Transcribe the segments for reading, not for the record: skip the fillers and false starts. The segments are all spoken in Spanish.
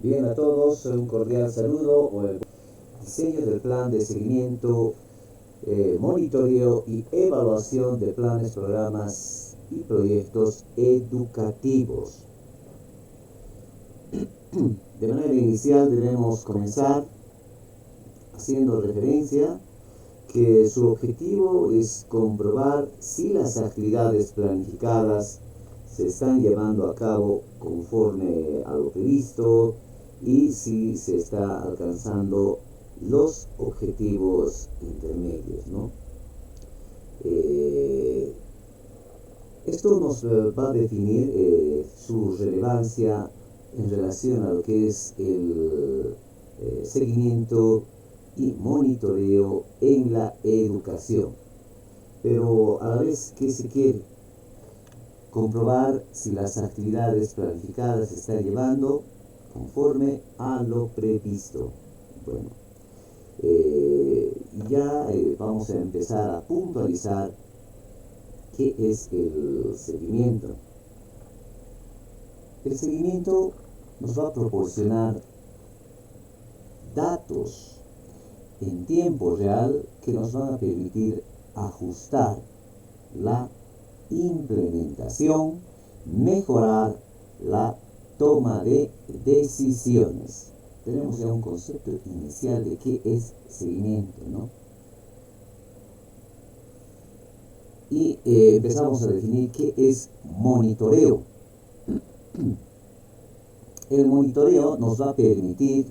Bien a todos, un cordial saludo. El diseño del plan de seguimiento, monitoreo y evaluación de planes, programas y proyectos educativos. De manera inicial debemos comenzar haciendo referencia que su objetivo es comprobar si las actividades planificadas se están llevando a cabo conforme a lo previsto y si se está alcanzando los objetivos intermedios, ¿no? Esto nos va a definir su relevancia en relación a lo que es el seguimiento y monitoreo en la educación. Pero a la vez, ¿qué se quiere? Comprobar si las actividades planificadas se están llevando conforme a lo previsto. Bueno, vamos a empezar a puntualizar qué es el seguimiento. El seguimiento nos va a proporcionar datos en tiempo real que nos van a permitir ajustar la implementación, mejorar la toma de decisiones. Tenemos ya un concepto inicial de qué es seguimiento, ¿no? Y empezamos a definir qué es monitoreo. El monitoreo nos va a permitir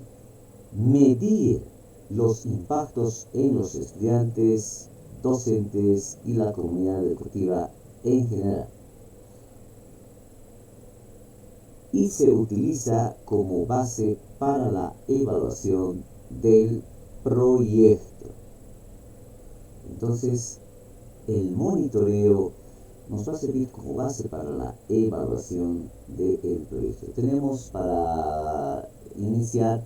medir los impactos en los estudiantes, docentes y la comunidad educativa en general. Y se utiliza como base para la evaluación del proyecto. Entonces, el monitoreo nos va a servir como base para la evaluación del proyecto. Tenemos para iniciar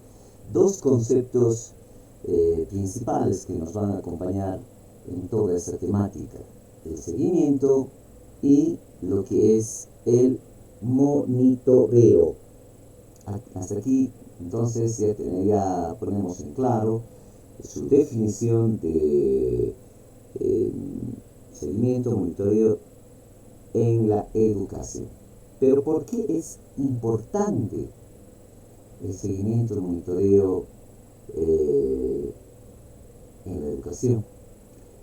dos conceptos principales que nos van a acompañar en toda esta temática: el seguimiento y lo que es el monitoreo. Hasta aquí, entonces, ya ponemos en claro su definición de seguimiento, monitoreo en la educación. Pero ¿por qué es importante el seguimiento, el monitoreo en la educación?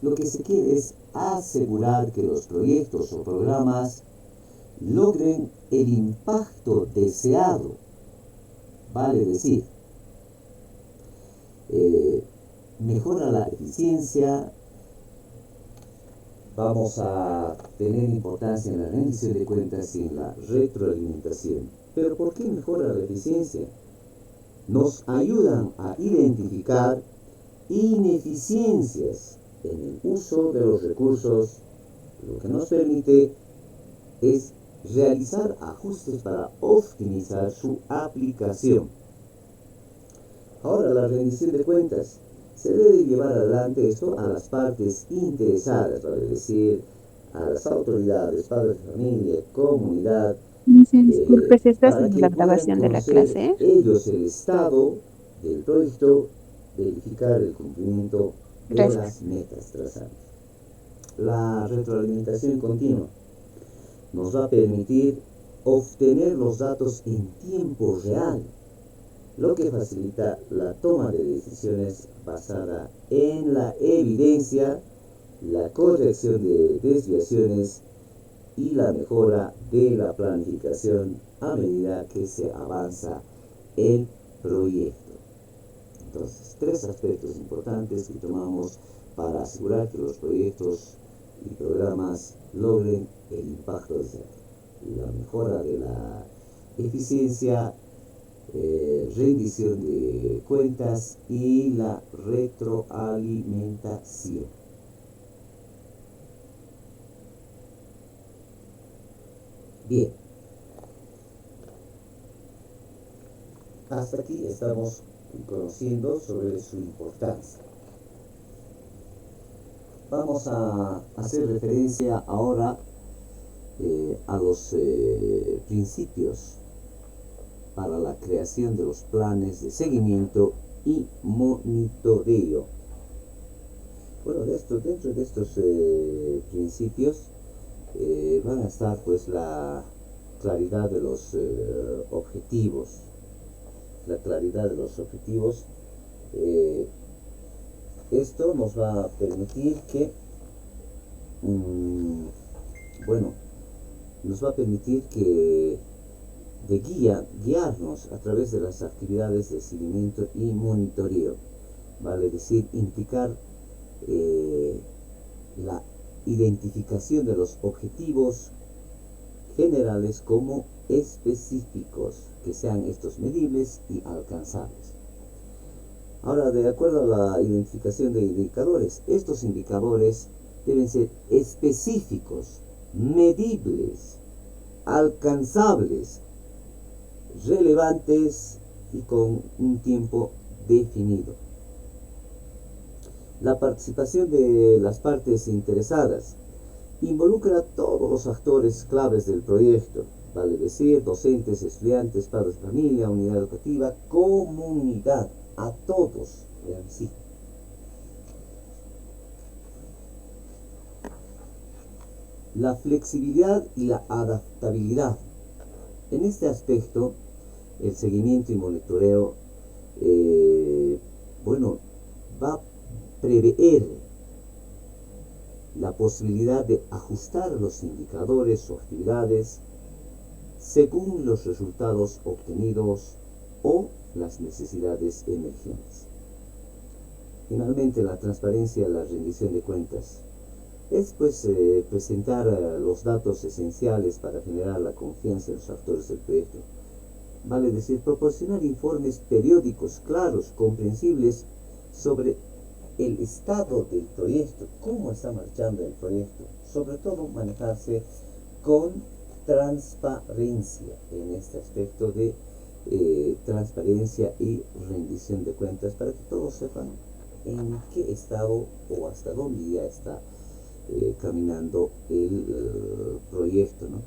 Lo que se quiere es asegurar que los proyectos o programas logren el impacto deseado. Vale decir, mejora la eficiencia. Vamos a tener importancia en la rendición de cuentas y en la retroalimentación. ¿Pero por qué mejora la eficiencia? Nos ayudan a identificar ineficiencias en el uso de los recursos, lo que nos permite es realizar ajustes para optimizar su aplicación. Ahora, la rendición de cuentas. Se debe llevar adelante esto a las partes interesadas, vale decir, a las autoridades, padres de familia, comunidad, Disculpe, ¿se está para haciendo la que puedan grabación de la conocer clase? ellos el estado del proyecto, verificar el cumplimiento de Gracias. las metas trazadas. La retroalimentación continua nos va a permitir obtener los datos en tiempo real, lo que facilita la toma de decisiones basada en la evidencia, la corrección de desviaciones y la mejora de la planificación a medida que se avanza el proyecto. Entonces, tres aspectos importantes que tomamos para asegurar que los proyectos y programas logren el impacto deseado: la mejora de la eficiencia, rendición de cuentas y la retroalimentación. Bien, hasta aquí estamos conociendo sobre su importancia. Vamos a hacer referencia ahora a los principios para la creación de los planes de seguimiento y monitoreo. Bueno, dentro de estos principios van a estar pues la claridad de los objetivos. La claridad de los objetivos. Esto nos va a permitir que, nos va a permitir que guiarnos a través de las actividades de seguimiento y monitoreo, vale decir, implicar la identificación de los objetivos generales como específicos, que sean estos medibles y alcanzables. Ahora, de acuerdo a la identificación de indicadores, estos indicadores deben ser específicos, medibles, alcanzables, relevantes y con un tiempo definido. La participación de las partes interesadas involucra a todos los actores claves del proyecto, vale decir, docentes, estudiantes, padres de familia, unidad educativa, comunidad, a todos en sí. La flexibilidad y la adaptabilidad. En este aspecto, el seguimiento y monitoreo, va a prever la posibilidad de ajustar los indicadores o actividades según los resultados obtenidos o las necesidades emergentes. Finalmente, la transparencia y la rendición de cuentas es presentar los datos esenciales para generar la confianza en los actores del proyecto, vale decir, proporcionar informes periódicos claros, comprensibles sobre el estado del proyecto, cómo está marchando el proyecto, sobre todo manejarse con transparencia en este aspecto de transparencia y rendición de cuentas, para que todos sepan en qué estado o hasta dónde ya está caminando el proyecto, ¿no?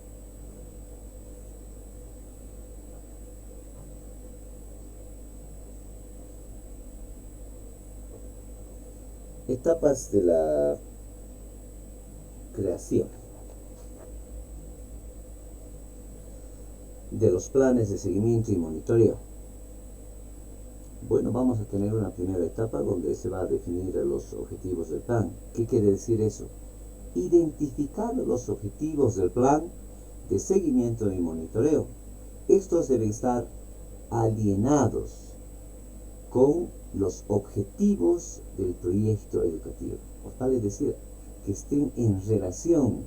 Etapas de la creación de los planes de seguimiento y monitoreo. Bueno, vamos a tener una primera etapa donde se va a definir los objetivos del plan. ¿Qué quiere decir eso? Identificar los objetivos del plan de seguimiento y monitoreo. Estos deben estar alineados con los objetivos del proyecto educativo. Vale decir, que estén en relación,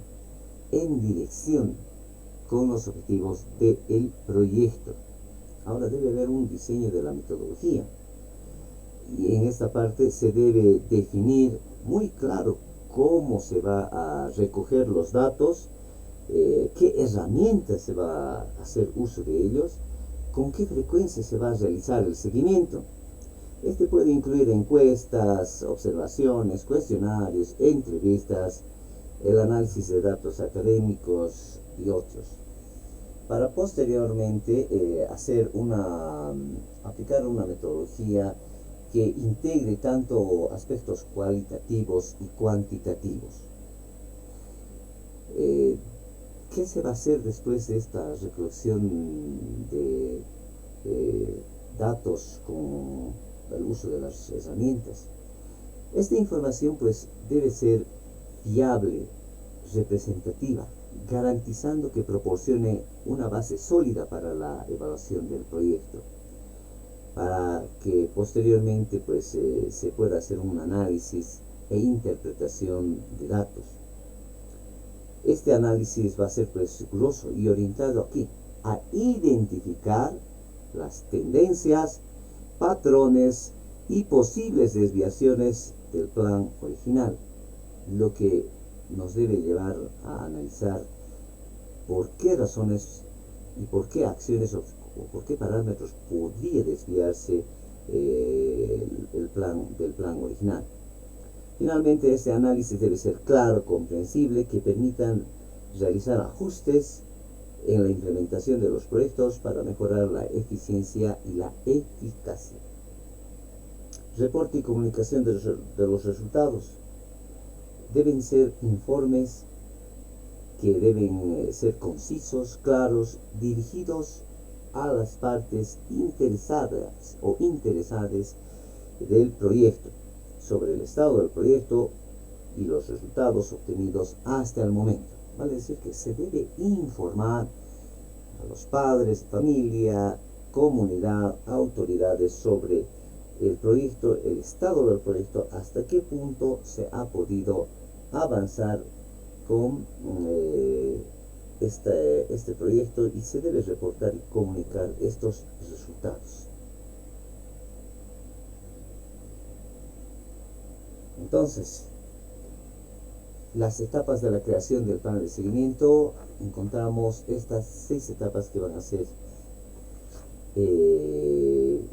en dirección con los objetivos del proyecto. Ahora debe haber un diseño de la metodología, y en esta parte se debe definir muy claro cómo se va a recoger los datos, qué herramientas se va a hacer uso de ellos, con qué frecuencia se va a realizar el seguimiento. Este puede incluir encuestas, observaciones, cuestionarios, entrevistas, el análisis de datos académicos y otros, para posteriormente aplicar una metodología que integre tanto aspectos cualitativos y cuantitativos. ¿Qué se va a hacer después de esta recolección de datos con el uso de las herramientas? Esta información debe ser fiable, representativa, garantizando que proporcione una base sólida para la evaluación del proyecto, para que posteriormente se pueda hacer un análisis e interpretación de datos. Este análisis va a ser riguroso y orientado aquí a identificar las tendencias, patrones y posibles desviaciones del plan original, lo que nos debe llevar a analizar por qué razones y por qué acciones o por qué parámetros podría desviarse del plan original. Finalmente, este análisis debe ser claro, comprensible, que permitan realizar ajustes en la implementación de los proyectos para mejorar la eficiencia y la eficacia. Reporte y comunicación de los resultados. Deben ser informes que deben ser concisos, claros, dirigidos a las partes interesadas o interesadas del proyecto, sobre el estado del proyecto y los resultados obtenidos hasta el momento. Vale decir que se debe informar a los padres, familia, comunidad, autoridades sobre el proyecto, el estado del proyecto, hasta qué punto se ha podido avanzar con este proyecto, y se debe reportar y comunicar estos resultados. Entonces, las etapas de la creación del plan de seguimiento, encontramos estas 6 etapas que van a ser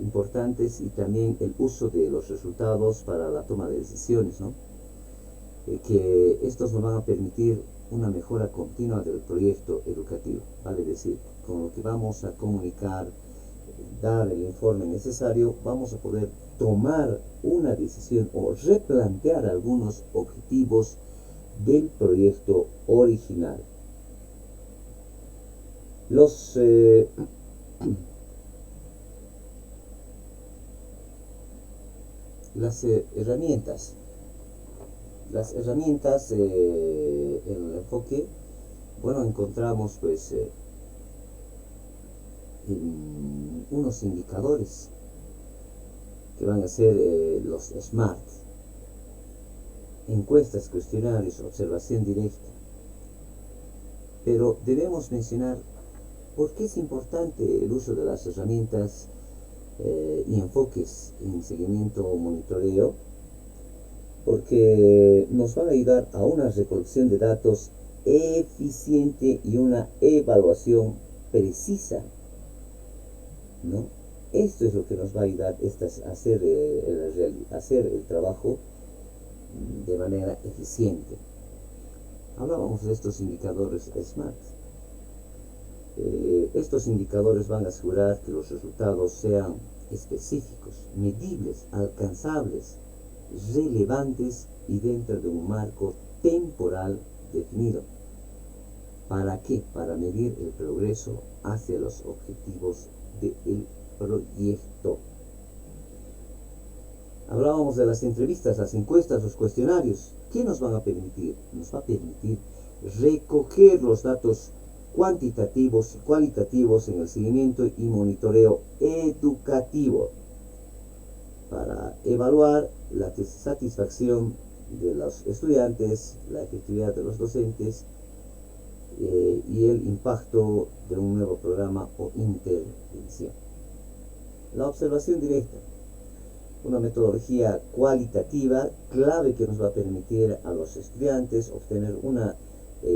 importantes, y también el uso de los resultados para la toma de decisiones, ¿no? Que estos nos van a permitir una mejora continua del proyecto educativo, vale decir, con lo que vamos a comunicar, dar el informe necesario, vamos a poder tomar una decisión o replantear algunos objetivos del proyecto original. Las herramientas. Las herramientas en el enfoque, bueno, encontramos pues unos indicadores que van a ser los SMART: encuestas, cuestionarios, observación directa. Pero debemos mencionar por qué es importante el uso de las herramientas y enfoques en seguimiento o monitoreo, porque nos van a ayudar a una recolección de datos eficiente y una evaluación precisa, ¿no? Esto es lo que nos va a ayudar a hacer el trabajo de manera eficiente. Hablábamos de estos indicadores SMART. Estos indicadores van a asegurar que los resultados sean específicos, medibles, alcanzables, relevantes y dentro de un marco temporal definido. ¿Para qué? Para medir el progreso hacia los objetivos del proyecto. Hablábamos de las entrevistas, las encuestas, los cuestionarios. ¿Qué nos van a permitir? Nos va a permitir recoger los datos cuantitativos y cualitativos en el seguimiento y monitoreo educativo para evaluar la satisfacción de los estudiantes, la efectividad de los docentes y el impacto de un nuevo programa o intervención. La observación directa, una metodología cualitativa clave que nos va a permitir a los estudiantes obtener una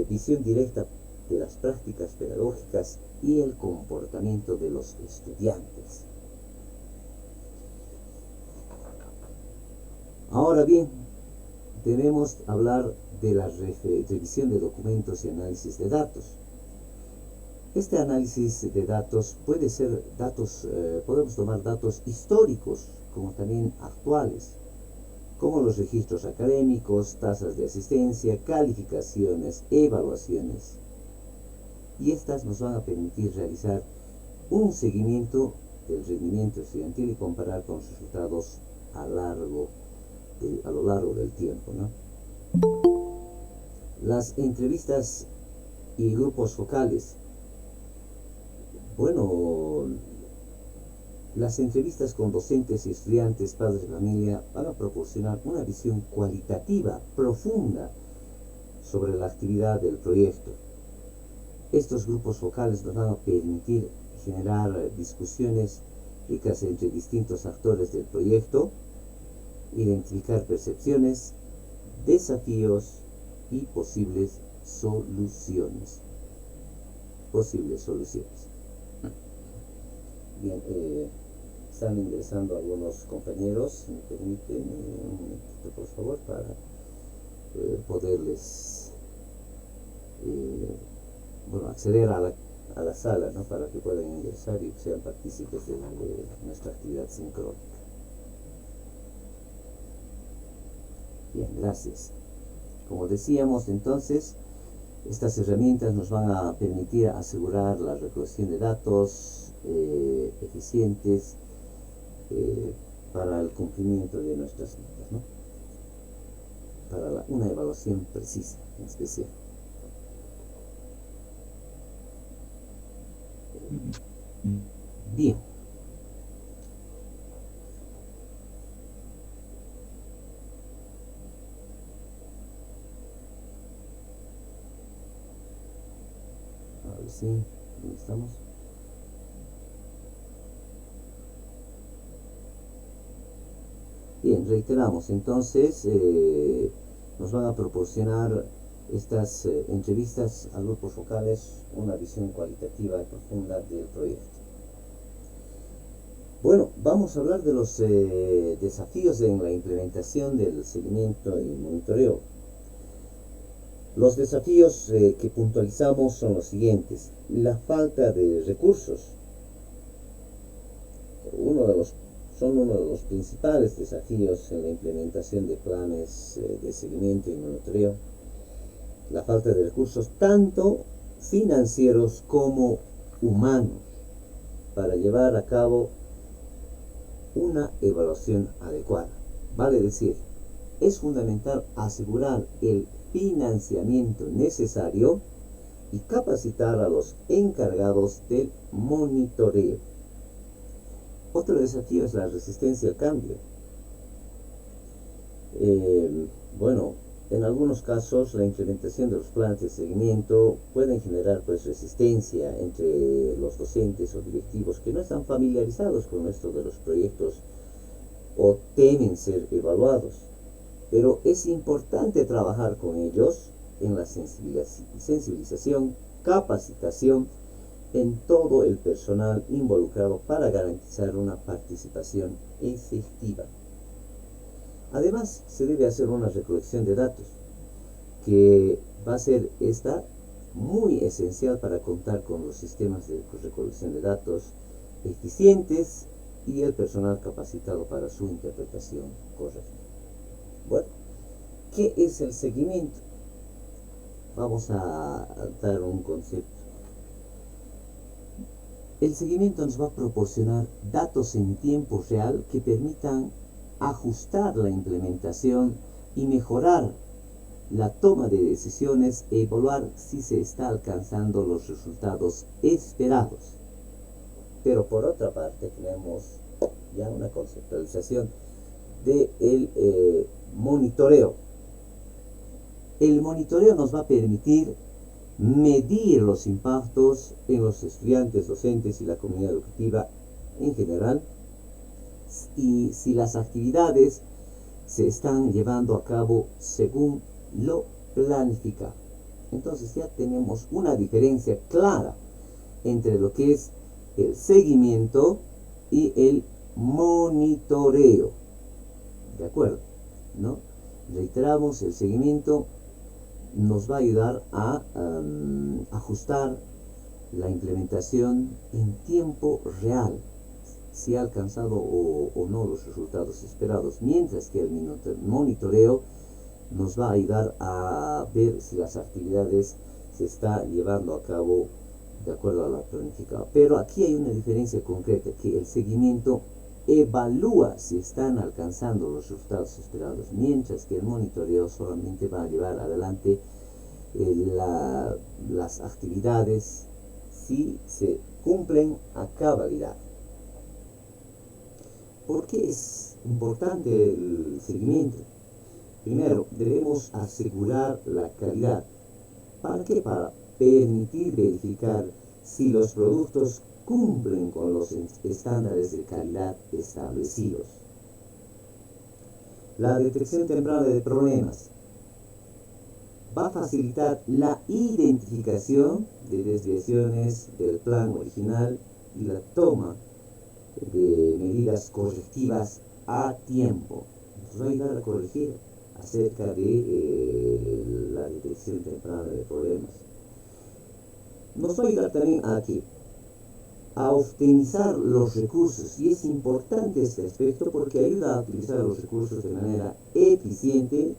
visión directa de las prácticas pedagógicas y el comportamiento de los estudiantes. Ahora bien, debemos hablar de la revisión de documentos y análisis de datos. Este análisis de datos puede ser podemos tomar datos históricos como también actuales, como los registros académicos, tasas de asistencia, calificaciones, evaluaciones. Y estas nos van a permitir realizar un seguimiento del rendimiento estudiantil y comparar con los resultados a lo largo del tiempo, ¿no? Las entrevistas y grupos focales. Bueno, las entrevistas con docentes y estudiantes, padres de familia, van a proporcionar una visión cualitativa profunda sobre la actividad del proyecto. Estos grupos focales nos van a permitir generar discusiones ricas entre distintos actores del proyecto, identificar percepciones, desafíos y posibles soluciones. Bien, están ingresando algunos compañeros. Me permiten un momentito, por favor, para poderles acceder a a la sala, ¿no? Para que puedan ingresar y sean partícipes de nuestra actividad sincrónica. Bien, gracias. Como decíamos entonces, estas herramientas nos van a permitir asegurar la recolección de datos eficientes para el cumplimiento de nuestras metas, ¿no? Para una evaluación precisa, en especial. Bien. A ver si, ¿dónde estamos? Bien, reiteramos, entonces nos van a proporcionar estas entrevistas a grupos focales una visión cualitativa y profunda del proyecto. Bueno, vamos a hablar de los desafíos en la implementación del seguimiento y monitoreo. Los desafíos que puntualizamos son los siguientes: la falta de recursos, son uno de los principales desafíos en la implementación de planes de seguimiento y monitoreo. La falta de recursos, tanto financieros como humanos, para llevar a cabo una evaluación adecuada. Vale decir, es fundamental asegurar el financiamiento necesario y capacitar a los encargados del monitoreo. Otro desafío es la resistencia al cambio. Bueno, en algunos casos la implementación de los planes de seguimiento pueden generar resistencia entre los docentes o directivos que no están familiarizados con esto de los proyectos o temen ser evaluados. Pero es importante trabajar con ellos en la sensibilización, capacitación en todo el personal involucrado para garantizar una participación efectiva. Además, se debe hacer una recolección de datos, que va a ser esta muy esencial para contar con los sistemas de recolección de datos eficientes y el personal capacitado para su interpretación correcta. Bueno, ¿qué es el seguimiento? Vamos a dar un concepto. El seguimiento nos va a proporcionar datos en tiempo real que permitan ajustar la implementación y mejorar la toma de decisiones e evaluar si se está alcanzando los resultados esperados. Pero por otra parte tenemos ya una conceptualización del monitoreo. El monitoreo nos va a permitir medir los impactos en los estudiantes, docentes y la comunidad educativa en general, y si las actividades se están llevando a cabo según lo planificado. Entonces ya tenemos una diferencia clara entre lo que es el seguimiento y el monitoreo. ¿De acuerdo? ¿No? Reiteramos, el seguimiento nos va a ayudar a ajustar la implementación en tiempo real, si ha alcanzado o no los resultados esperados, mientras que el monitoreo nos va a ayudar a ver si las actividades se están llevando a cabo de acuerdo a lo planificado. Pero aquí hay una diferencia concreta, que el seguimiento evalúa si están alcanzando los resultados esperados, mientras que el monitoreo solamente va a llevar adelante las actividades si se cumplen a cabalidad. ¿Por qué es importante el seguimiento? Primero, debemos asegurar la calidad. ¿Para qué? Para permitir verificar si los productos cumplen con los estándares de calidad establecidos. La detección temprana de problemas va a facilitar la identificación de desviaciones del plan original y la toma de medidas correctivas a tiempo. Nos va a ayudar a corregir acerca de la detección temprana de problemas. nos va a ayudar también a optimizar los recursos, y es importante este aspecto porque ayuda a utilizar los recursos de manera eficiente,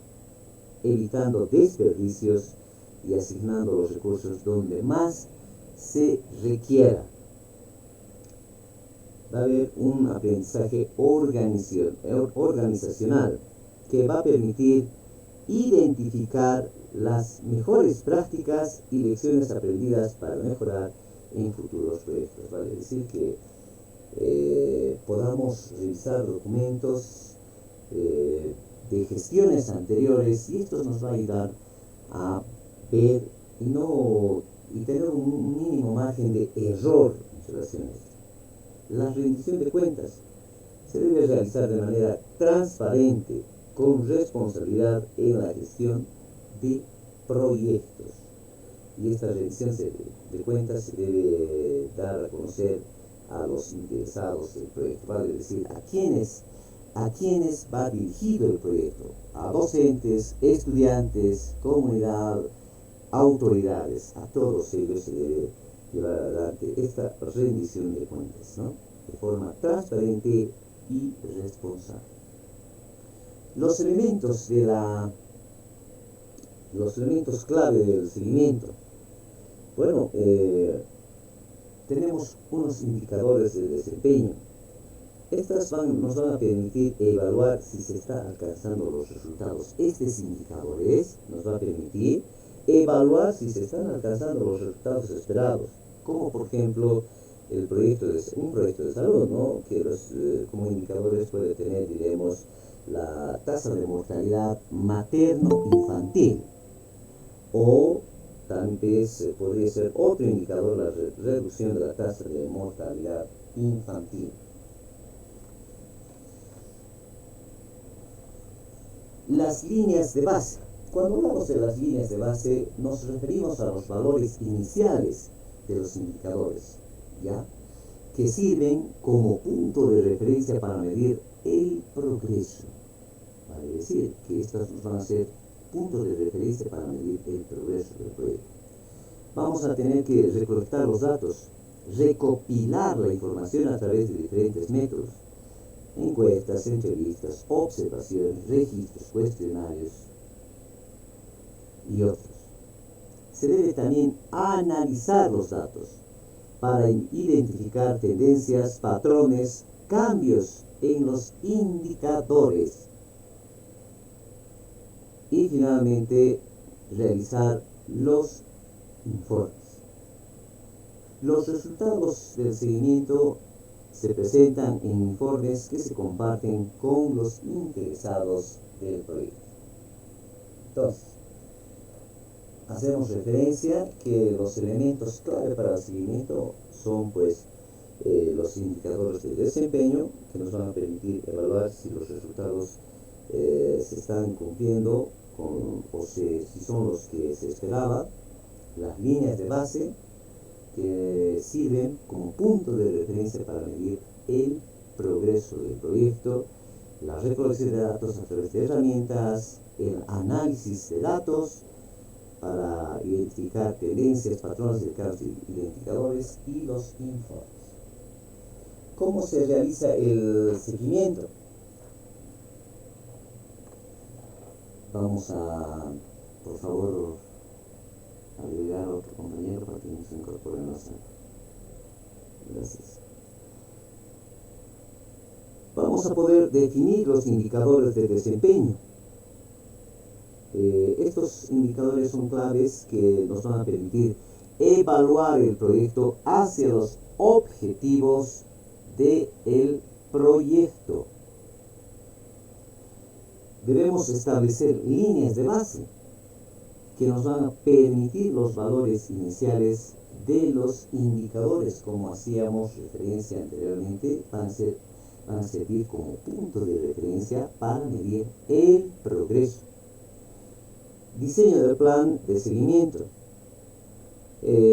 evitando desperdicios y asignando los recursos donde más se requiera. Va a haber un aprendizaje organizacional que va a permitir identificar las mejores prácticas y lecciones aprendidas para mejorar en futuros proyectos. Vale decir que podamos revisar documentos de gestiones anteriores, y esto nos va a ayudar a ver y tener un mínimo margen de error en relación a esto. La rendición de cuentas se debe realizar de manera transparente, con responsabilidad en la gestión de proyectos. Y esta rendición de cuentas se debe dar a conocer a los interesados del proyecto, vale decir, a quienes va dirigido el proyecto, a docentes, estudiantes, comunidad, autoridades, a todos ellos se debe llevar adelante esta rendición de cuentas, ¿no? De forma transparente y responsable. Los elementos clave del seguimiento. Bueno, tenemos unos indicadores de desempeño. Estas nos van a permitir evaluar si se está alcanzando los resultados. Estos indicadores nos van a permitir evaluar si se están alcanzando los resultados esperados, como por ejemplo un proyecto de salud, ¿no? Que como indicadores puede tener, diremos, la tasa de mortalidad materno-infantil, o también podría ser otro indicador, la reducción de la tasa de mortalidad infantil. Las líneas de base. Cuando hablamos de las líneas de base, nos referimos a los valores iniciales de los indicadores, ¿ya? Que sirven como punto de referencia para medir el progreso. Vale decir que estas nos van a ser puntos de referencia para medir el progreso del proyecto. Vamos a tener que recolectar los datos, recopilar la información a través de diferentes métodos: encuestas, entrevistas, observaciones, registros, cuestionarios y otros. Se debe también analizar los datos para identificar tendencias, patrones, cambios en los indicadores. Y finalmente, realizar los informes. Los resultados del seguimiento se presentan en informes que se comparten con los interesados del proyecto. Entonces, hacemos referencia que los elementos clave para el seguimiento son los indicadores de desempeño, que nos van a permitir evaluar si los resultados se están cumpliendo si son los que se esperaba. Las líneas de base, que sirven como punto de referencia para medir el progreso del proyecto. La recolección de datos a través de herramientas, el análisis de datos para identificar tendencias, patrones de cambios identificadores, y los informes. ¿Cómo se realiza el seguimiento? Vamos a, por favor, agregar a otro compañero para que nos incorpore en la sala. Gracias. Vamos a poder definir los indicadores de desempeño. Estos indicadores son claves que nos van a permitir evaluar el proyecto hacia los objetivos del proyecto. Debemos establecer líneas de base que nos van a permitir los valores iniciales de los indicadores, como hacíamos referencia anteriormente, van a servir como punto de referencia para medir el progreso. Diseño del plan de seguimiento.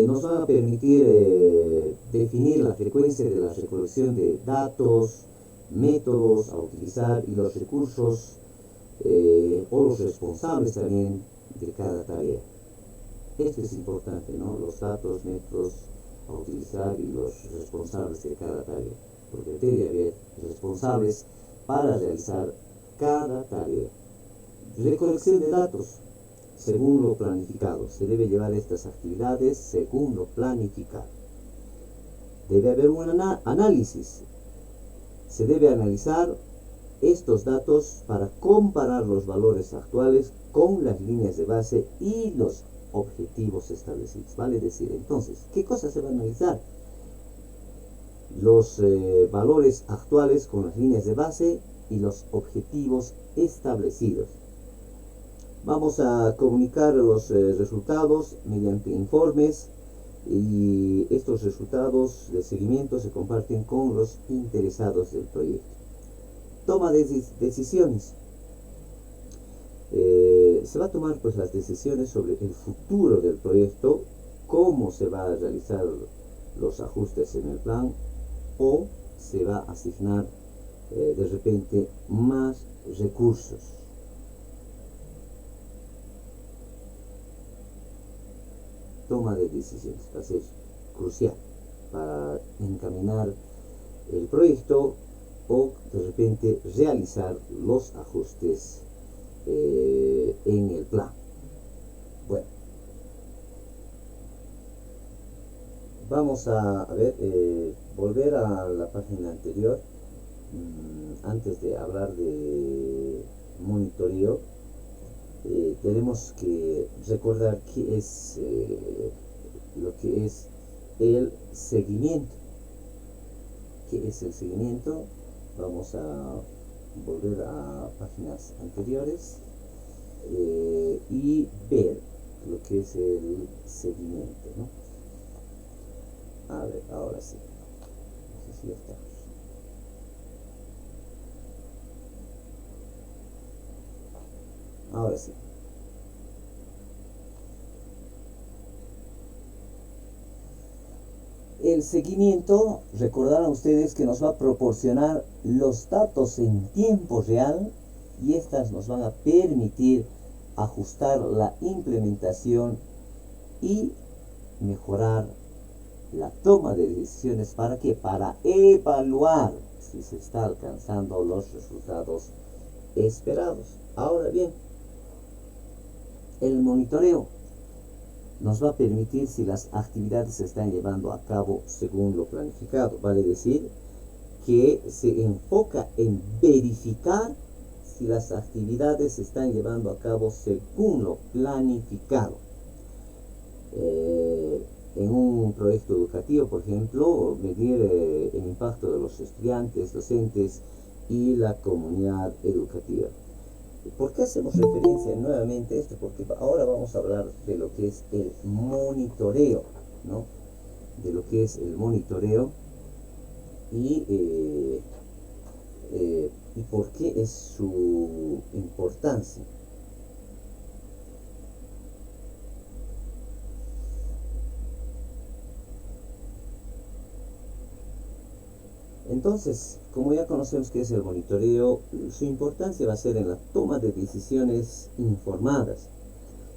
Nos van a permitir definir la frecuencia de la recolección de datos, métodos a utilizar y los recursos o los responsables también de cada tarea. Esto es importante, ¿no? Los datos netos a utilizar y los responsables de cada tarea. Porque debe haber responsables para realizar cada tarea. Recolección de datos según lo planificado. Se debe llevar estas actividades según lo planificado. Debe haber un análisis. Se debe analizar estos datos para comparar los valores actuales con las líneas de base y los objetivos establecidos. Vale decir, entonces, ¿qué cosa se va a analizar? Los valores actuales con las líneas de base y los objetivos establecidos. Vamos a comunicar los resultados mediante informes y estos resultados de seguimiento se comparten con los interesados del proyecto. Toma de decisiones. Se va a tomar pues las decisiones sobre el futuro del proyecto, cómo se va a realizar los ajustes en el plan o se va a asignar de repente más recursos. Toma de decisiones va a ser crucial para encaminar el proyecto o de repente realizar los ajustes en el plan. Bueno, vamos a ver, volver a la página anterior. Antes de hablar de monitoreo, tenemos que recordar qué es lo que es el seguimiento. ¿Qué es el seguimiento? Vamos a volver a páginas anteriores y ver lo que es el seguimiento, ¿no? A ver, ahora sí. No sé si ya está. Ahora sí. El seguimiento, recordarán ustedes que nos va a proporcionar los datos en tiempo real y estas nos van a permitir ajustar la implementación y mejorar la toma de decisiones. ¿Para qué? Para evaluar si se está alcanzando los resultados esperados. Ahora bien, el monitoreo nos va a permitir si las actividades se están llevando a cabo según lo planificado. Vale decir que se enfoca en verificar si las actividades se están llevando a cabo según lo planificado. En un proyecto educativo, por ejemplo, medir el impacto de los estudiantes, docentes y la comunidad educativa. ¿Por qué hacemos referencia nuevamente a esto? Porque ahora vamos a hablar de lo que es el monitoreo, ¿no? De lo que es el monitoreo y por qué es su importancia. Entonces, como ya conocemos qué es el monitoreo, su importancia va a ser en la toma de decisiones informadas.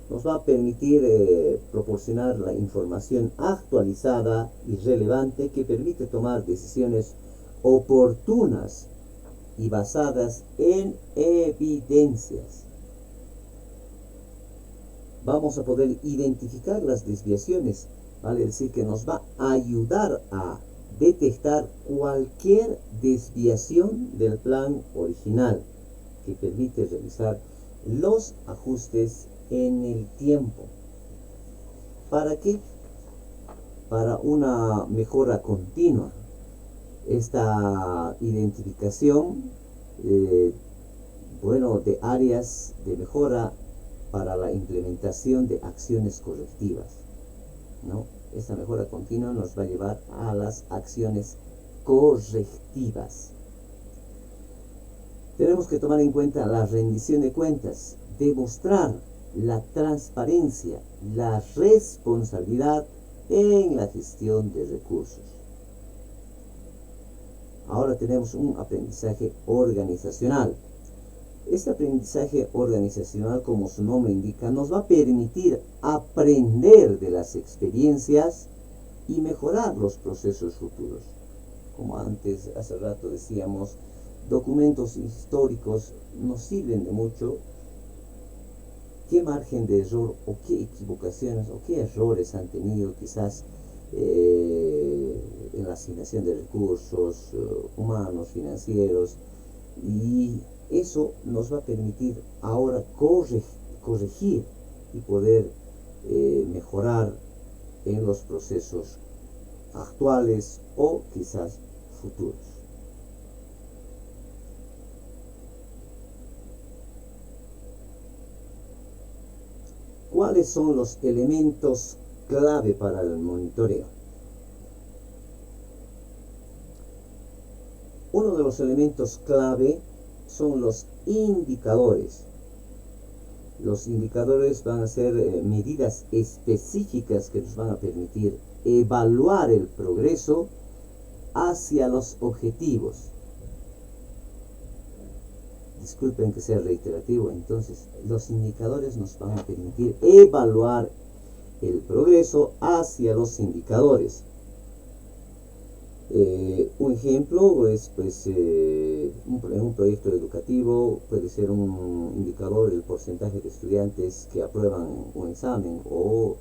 Nos va a permitir proporcionar la información actualizada y relevante que permite tomar decisiones oportunas y basadas en evidencias. Vamos a poder identificar las desviaciones, vale decir que nos va a ayudar a detectar cualquier desviación del plan original que permite realizar los ajustes en el tiempo. ¿Para qué? Para una mejora continua. Esta identificación de áreas de mejora para la implementación de acciones correctivas, ¿no? Esta mejora continua nos va a llevar a las acciones correctivas. Tenemos que tomar en cuenta la rendición de cuentas, demostrar la transparencia, la responsabilidad en la gestión de recursos. Ahora tenemos un aprendizaje organizacional. Este aprendizaje organizacional, como su nombre indica, nos va a permitir aprender de las experiencias y mejorar los procesos futuros. Como antes, hace rato decíamos, documentos históricos nos sirven de mucho. ¿Qué margen de error o qué equivocaciones o qué errores han tenido quizás en la asignación de recursos humanos, financieros? Y eso nos va a permitir ahora corregir y poder mejorar en los procesos actuales o quizás futuros. ¿Cuáles son los elementos clave para el monitoreo? Uno de los elementos clave son los indicadores. Los indicadores van a ser medidas específicas que nos van a permitir evaluar el progreso hacia los objetivos. Disculpen que sea reiterativo, entonces los indicadores nos van a permitir evaluar el progreso hacia los indicadores. Un ejemplo es un proyecto educativo puede ser un indicador el porcentaje de estudiantes que aprueban un examen o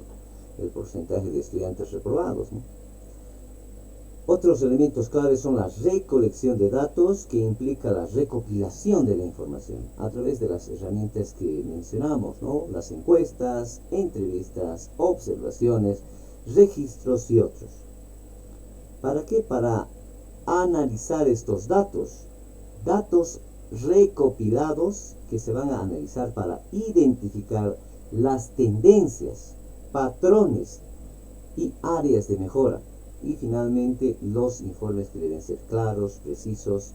el porcentaje de estudiantes reprobados, ¿no? Otros elementos claves son la recolección de datos, que implica la recopilación de la información a través de las herramientas que mencionamos, ¿no? Las encuestas, entrevistas, observaciones, registros y otros. ¿Para qué? Para analizar estos datos recopilados que se van a analizar para identificar las tendencias, patrones y áreas de mejora. Y finalmente los informes que deben ser claros, precisos,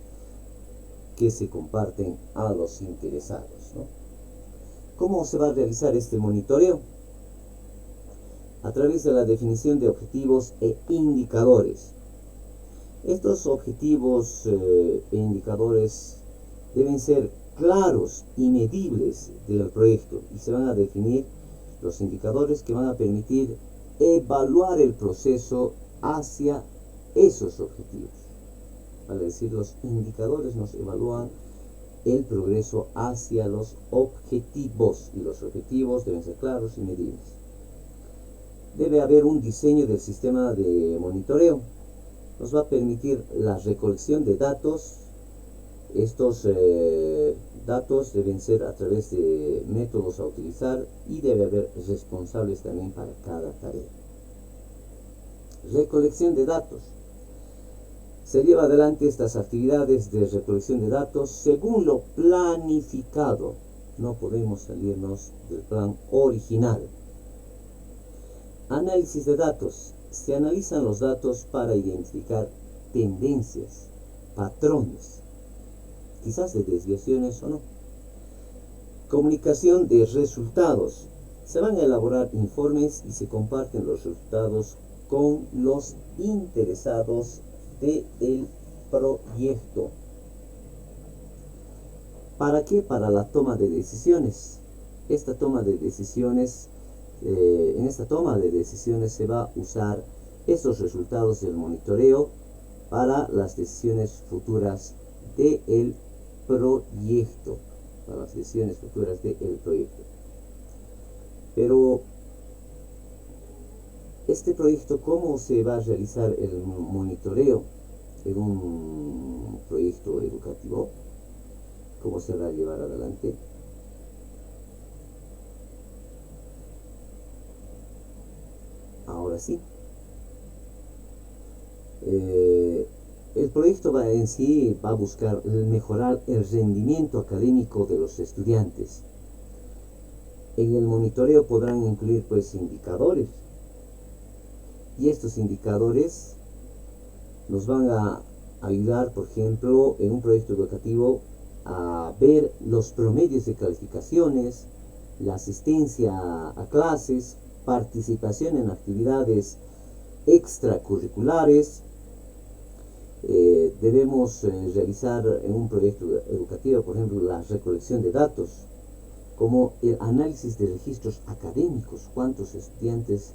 que se comparten a los interesados, ¿no? ¿Cómo se va a realizar este monitoreo? A través de la definición de objetivos e indicadores. Estos objetivos e indicadores deben ser claros y medibles del proyecto, y se van a definir los indicadores que van a permitir evaluar el proceso hacia esos objetivos. Para decir, los indicadores nos evalúan el progreso hacia los objetivos, y los objetivos deben ser claros y medibles. Debe haber un diseño del sistema de monitoreo. Nos va a permitir la recolección de datos. Estos datos deben ser a través de métodos a utilizar, y debe haber responsables también para cada tarea. Recolección de datos. Se lleva adelante estas actividades de recolección de datos según lo planificado. No podemos salirnos del plan original. Análisis de datos. Se analizan los datos para identificar tendencias, patrones, quizás de desviaciones o no. Comunicación de resultados. Se van a elaborar informes y se comparten los resultados con los interesados del proyecto. ¿Para qué? Para la toma de decisiones. En esta toma de decisiones se va a usar estos resultados del monitoreo para las decisiones futuras del proyecto. Pero este proyecto, ¿cómo se va a realizar el monitoreo en un proyecto educativo? ¿Cómo se va a llevar adelante? Ahora sí. El proyecto en sí va a buscar mejorar el rendimiento académico de los estudiantes. En el monitoreo podrán incluir indicadores. Y estos indicadores nos van a ayudar, por ejemplo, en un proyecto educativo a ver los promedios de calificaciones, la asistencia a clases, participación en actividades extracurriculares, Debemos realizar en un proyecto educativo, por ejemplo, la recolección de datos, como el análisis de registros académicos, cuántos estudiantes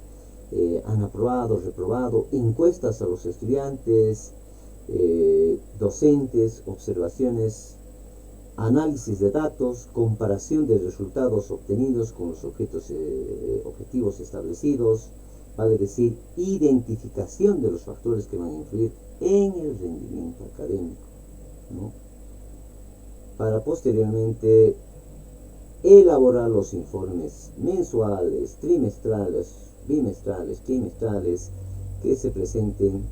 han aprobado, reprobado, encuestas a los estudiantes, docentes, observaciones, análisis de datos, comparación de resultados obtenidos con los objetivos establecidos, vale decir, identificación de los factores que van a influir en el rendimiento académico, ¿no? Para posteriormente elaborar los informes mensuales, trimestrales, bimestrales, trimestrales, que se presenten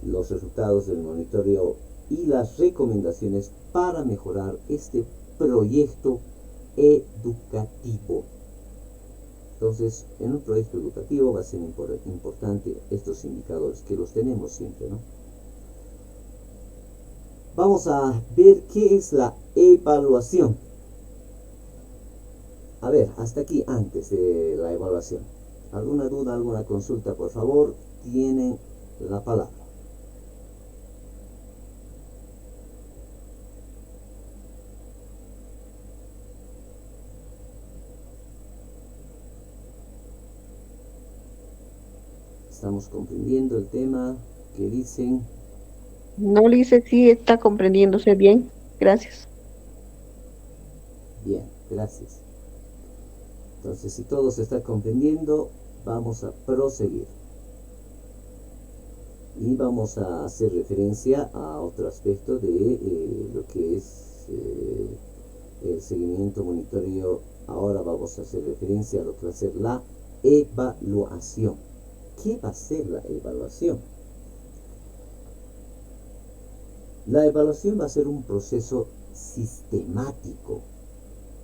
los resultados del monitoreo y las recomendaciones para mejorar este proyecto educativo. Entonces, en un proyecto educativo va a ser importante estos indicadores, que los tenemos siempre, ¿no? Vamos a ver qué es la evaluación. A ver, hasta aquí antes de la evaluación. ¿Alguna duda, alguna consulta? Por favor, tienen la palabra. ¿Estamos comprendiendo el tema? ¿Qué dicen? No, Ulises, sí está comprendiéndose bien. Gracias. Bien, gracias. Entonces, si todo se está comprendiendo, vamos a proseguir. Y vamos a hacer referencia a otro aspecto de lo que es el seguimiento, monitoreo. Ahora vamos a hacer referencia a lo que va a ser la evaluación. ¿Qué va a ser la evaluación? La evaluación va a ser un proceso sistemático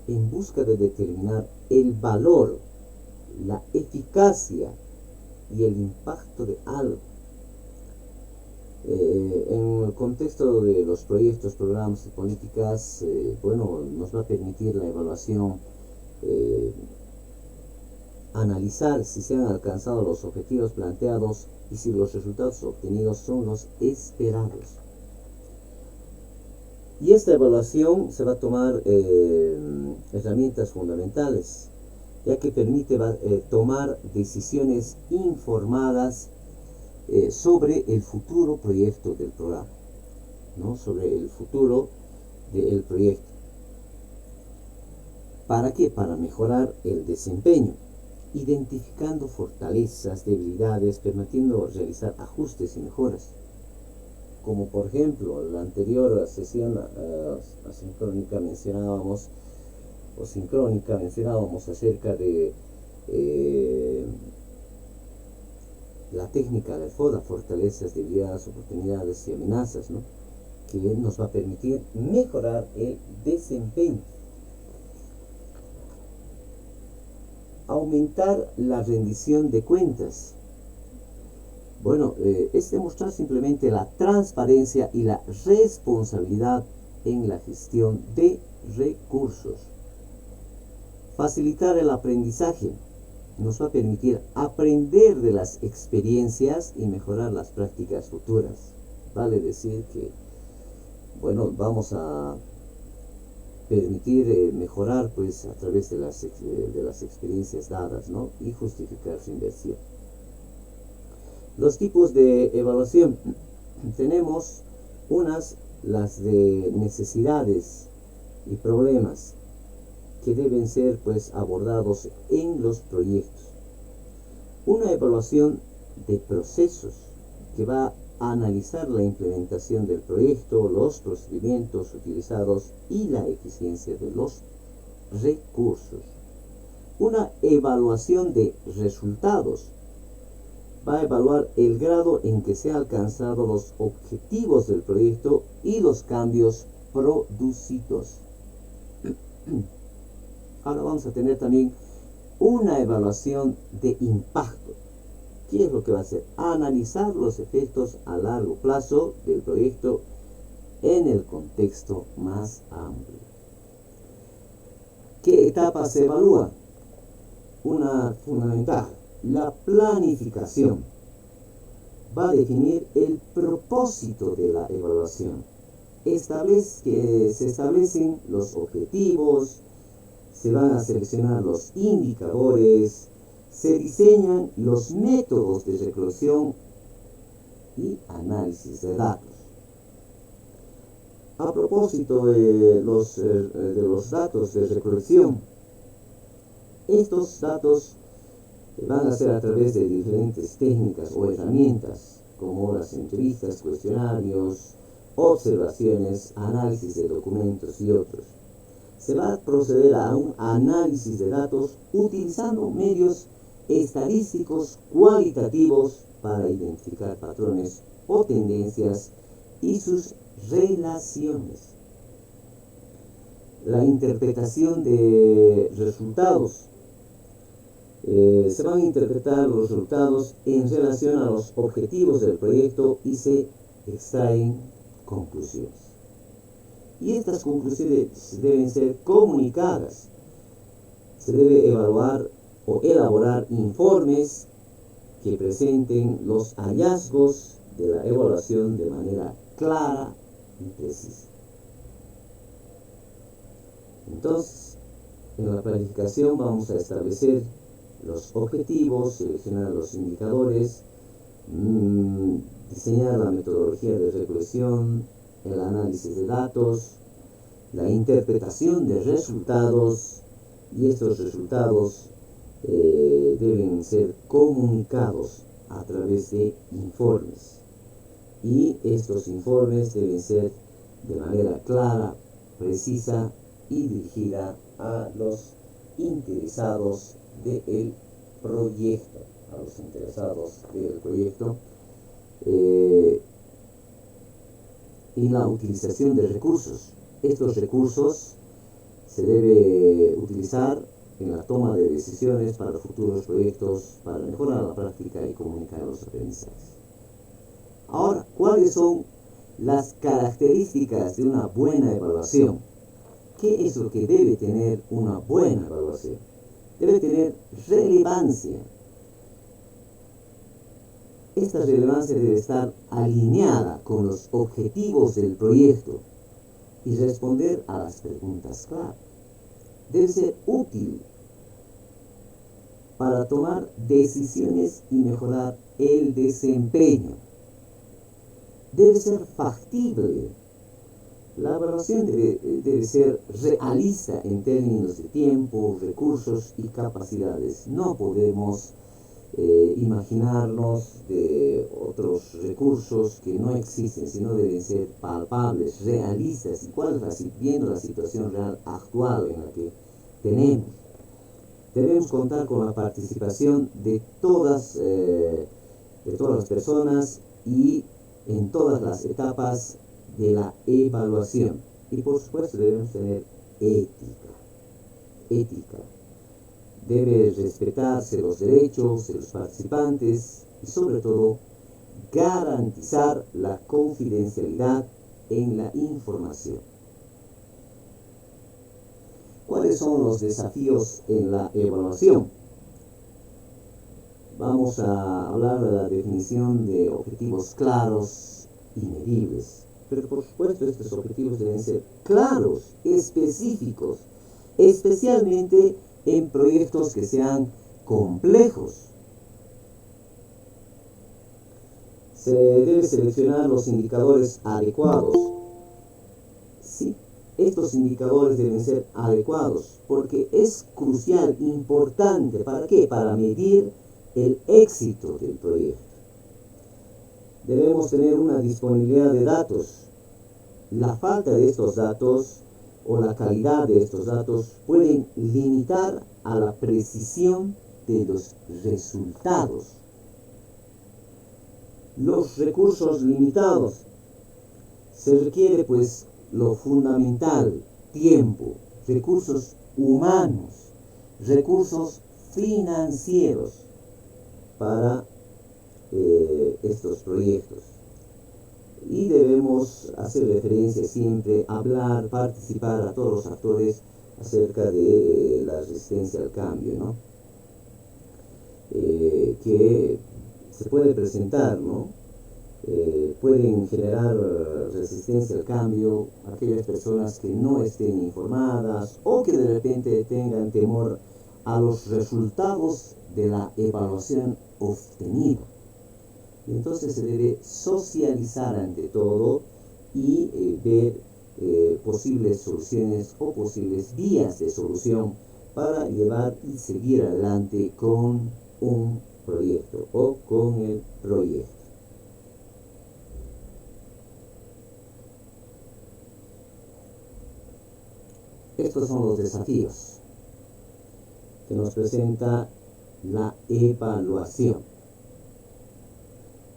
en busca de determinar el valor, la eficacia y el impacto de algo. En el contexto de los proyectos, programas y políticas, nos va a permitir la evaluación analizar si se han alcanzado los objetivos planteados y si los resultados obtenidos son los esperados. Y esta evaluación se va a tomar herramientas fundamentales, ya que permite tomar decisiones informadas sobre el futuro proyecto del programa, ¿no? Sobre el futuro del proyecto. ¿Para qué? Para mejorar el desempeño, identificando fortalezas, debilidades, permitiendo realizar ajustes y mejoras. Como por ejemplo, en la anterior sesión asincrónica mencionábamos acerca de la técnica del FODA, fortalezas, debilidades, oportunidades y amenazas, ¿no? Que nos va a permitir mejorar el desempeño. Aumentar la rendición de cuentas. Es demostrar simplemente la transparencia y la responsabilidad en la gestión de recursos. Facilitar el aprendizaje. Nos va a permitir aprender de las experiencias y mejorar las prácticas futuras. Vale decir que, vamos a permitir mejorar pues a través de las experiencias dadas, ¿no? Y justificar su inversión. Los tipos de evaluación. Tenemos las de necesidades y problemas que deben ser pues abordados en los proyectos. Una evaluación de procesos que va a analizar la implementación del proyecto, los procedimientos utilizados y la eficiencia de los recursos. Una evaluación de resultados va a evaluar el grado en que se han alcanzado los objetivos del proyecto y los cambios producidos. Ahora vamos a tener también una evaluación de impacto. ¿Qué es lo que va a hacer? Analizar los efectos a largo plazo del proyecto en el contexto más amplio. ¿Qué etapas se evalúan? Una fundamental, la planificación. va a definir el propósito de la evaluación. Se establecen los objetivos, se van a seleccionar los indicadores, se diseñan los métodos de recolección y análisis de datos. A propósito de los datos de recolección, estos datos van a ser a través de diferentes técnicas o herramientas, como las entrevistas, cuestionarios, observaciones, análisis de documentos y otros. Se va a proceder a un análisis de datos utilizando medios estadísticos cualitativos para identificar patrones o tendencias y sus relaciones. La interpretación de resultados. Se van a interpretar los resultados en relación a los objetivos del proyecto y se extraen conclusiones. Y estas conclusiones deben ser comunicadas. Se debe evaluar o elaborar informes que presenten los hallazgos de la evaluación de manera clara y precisa. Entonces, en la planificación vamos a establecer los objetivos, seleccionar los indicadores, diseñar la metodología de recolección, el análisis de datos, la interpretación de resultados, y estos resultados deben ser comunicados a través de informes, y estos informes deben ser de manera clara, precisa y dirigida a los interesados del proyecto, y la utilización de recursos. Estos recursos se debe utilizar en la toma de decisiones para futuros proyectos, para mejorar la práctica y comunicar los aprendizajes. Ahora, ¿cuáles son las características de una buena evaluación? ¿Qué es lo que debe tener una buena evaluación? Debe tener relevancia. Esta relevancia debe estar alineada con los objetivos del proyecto y responder a las preguntas clave. Debe ser útil para tomar decisiones y mejorar el desempeño. Debe ser factible. La evaluación debe ser realista en términos de tiempo, recursos y capacidades. No podemos imaginarnos de otros recursos que no existen, sino deben ser palpables, realistas, y viendo la situación real actual en la que tenemos. Debemos contar con la participación de todas las personas y en todas las etapas de la evaluación. Y por supuesto debemos tener ética. Debe respetarse los derechos de los participantes y sobre todo garantizar la confidencialidad en la información. ¿Cuáles son los desafíos en la evaluación? Vamos a hablar de la definición de objetivos claros y medibles. Pero por supuesto estos objetivos deben ser claros, específicos, especialmente en proyectos que sean complejos. Se debe seleccionar los indicadores adecuados. Sí, estos indicadores deben ser adecuados porque es crucial, importante. ¿Para qué? Para medir el éxito del proyecto. Debemos tener una disponibilidad de datos. La falta de estos datos o la calidad de estos datos pueden limitar a la precisión de los resultados. Los recursos limitados. Se requiere pues lo fundamental: tiempo, recursos humanos, recursos financieros para estos proyectos. Y debemos hacer referencia siempre, hablar, participar a todos los actores acerca de la resistencia al cambio, ¿no? Que se puede presentar, ¿no? pueden generar resistencia al cambio, aquellas personas que no estén informadas o que de repente tengan temor a los resultados de la evaluación obtenida. Y entonces se debe socializar ante todo y ver posibles soluciones o posibles vías de solución para llevar y seguir adelante con un proyecto o con el proyecto. Estos son los desafíos que nos presenta la evaluación.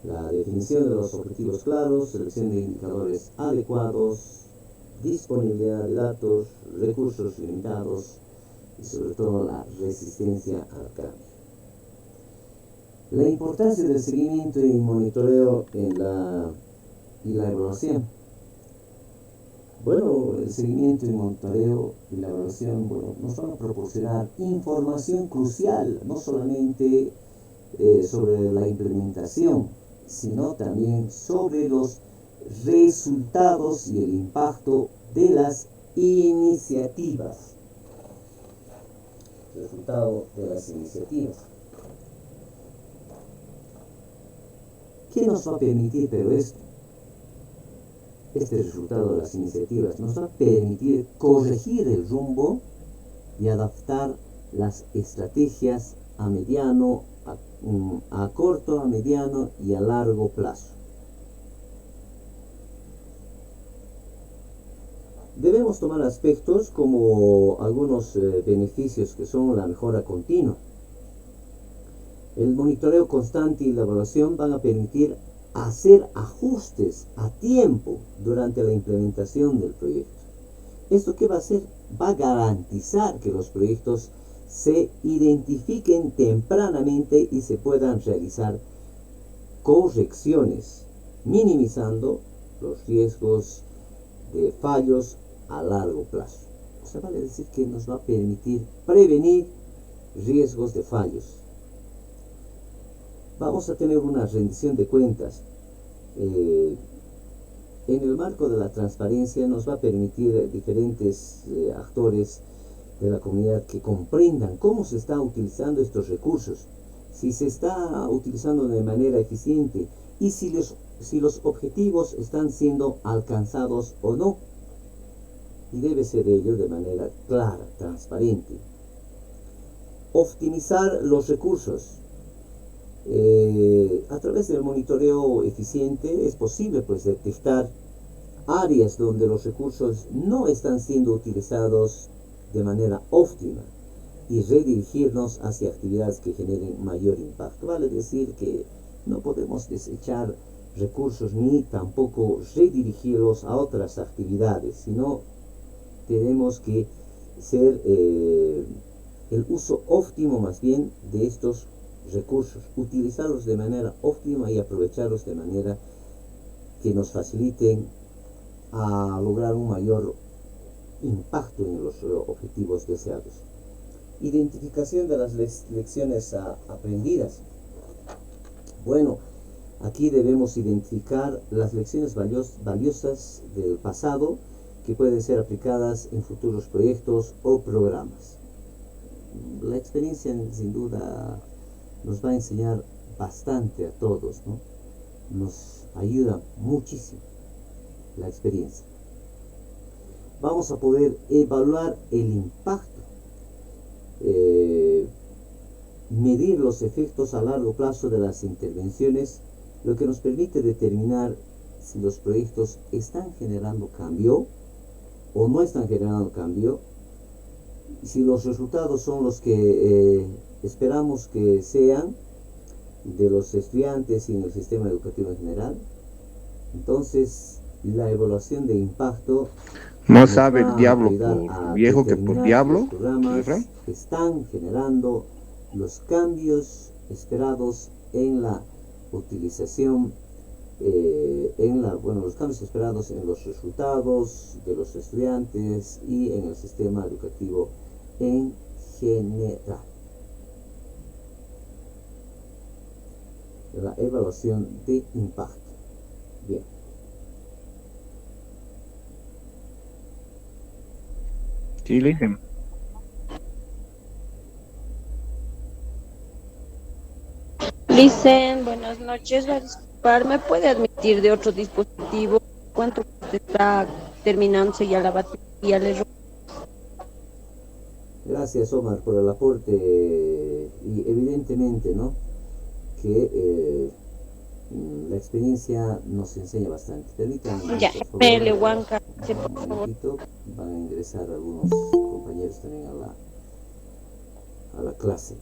La definición de los objetivos claros, selección de indicadores adecuados, disponibilidad de datos, recursos limitados y sobre todo la resistencia al cambio. La importancia del seguimiento y monitoreo y la evaluación. Bueno, el seguimiento y monitoreo y la evaluación nos van a proporcionar información crucial, no solamente sobre la implementación, sino también sobre los resultados y el impacto de las iniciativas. Resultado de las iniciativas. ¿Qué nos va a permitir, pero este resultado de las iniciativas nos va a permitir corregir el rumbo y adaptar las estrategias a mediano, a corto, a mediano y a largo plazo? Debemos tomar aspectos como algunos beneficios que son la mejora continua. El monitoreo constante y la evaluación van a permitir hacer ajustes a tiempo durante la implementación del proyecto. ¿Esto qué va a hacer? Va a garantizar que los proyectos se identifiquen tempranamente y se puedan realizar correcciones, minimizando los riesgos de fallos a largo plazo. O sea, vale decir que nos va a permitir prevenir riesgos de fallos. Vamos a tener una rendición de cuentas. En el marco de la transparencia nos va a permitir diferentes actores de la comunidad que comprendan cómo se está utilizando estos recursos, si se está utilizando de manera eficiente y si los objetivos están siendo alcanzados o no. Y debe ser ello de manera clara, transparente. Optimizar los recursos. A través del monitoreo eficiente es posible detectar áreas donde los recursos no están siendo utilizados de manera óptima y redirigirnos hacia actividades que generen mayor impacto. Vale decir que no podemos desechar recursos ni tampoco redirigirlos a otras actividades, sino tenemos que ser el uso óptimo más bien de estos recursos, utilizarlos de manera óptima y aprovecharlos de manera que nos faciliten a lograr un mayor impacto en los objetivos deseados. Identificación de las lecciones aprendidas. Bueno, aquí debemos identificar las lecciones valiosas del pasado que pueden ser aplicadas en futuros proyectos o programas. La experiencia sin duda nos va a enseñar bastante a todos, ¿no? Nos ayuda muchísimo la experiencia. Vamos a poder evaluar el impacto, medir los efectos a largo plazo de las intervenciones, lo que nos permite determinar si los proyectos están generando cambio o no están generando cambio, si los resultados son los que esperamos que sean de los estudiantes y en el sistema educativo en general. Entonces, la evaluación de impacto no sabe el diablo por viejo que por diablo. Los programas están generando los cambios esperados en la utilización, los cambios esperados en los resultados de los estudiantes y en el sistema educativo en general. La evaluación de impacto. Bien. Sí, Lisen. Listen, buenas noches. Va a disculpar, ¿me puede admitir de otro dispositivo? ¿Cuánto está terminándose ya la batería? Gracias, Omar, por el aporte. Y evidentemente, ¿no? Que la experiencia nos enseña bastante. Permítanme, Ya, por Pele, favor, Huanca, un por favor. momentito. Van a ingresar algunos compañeros también a la clase.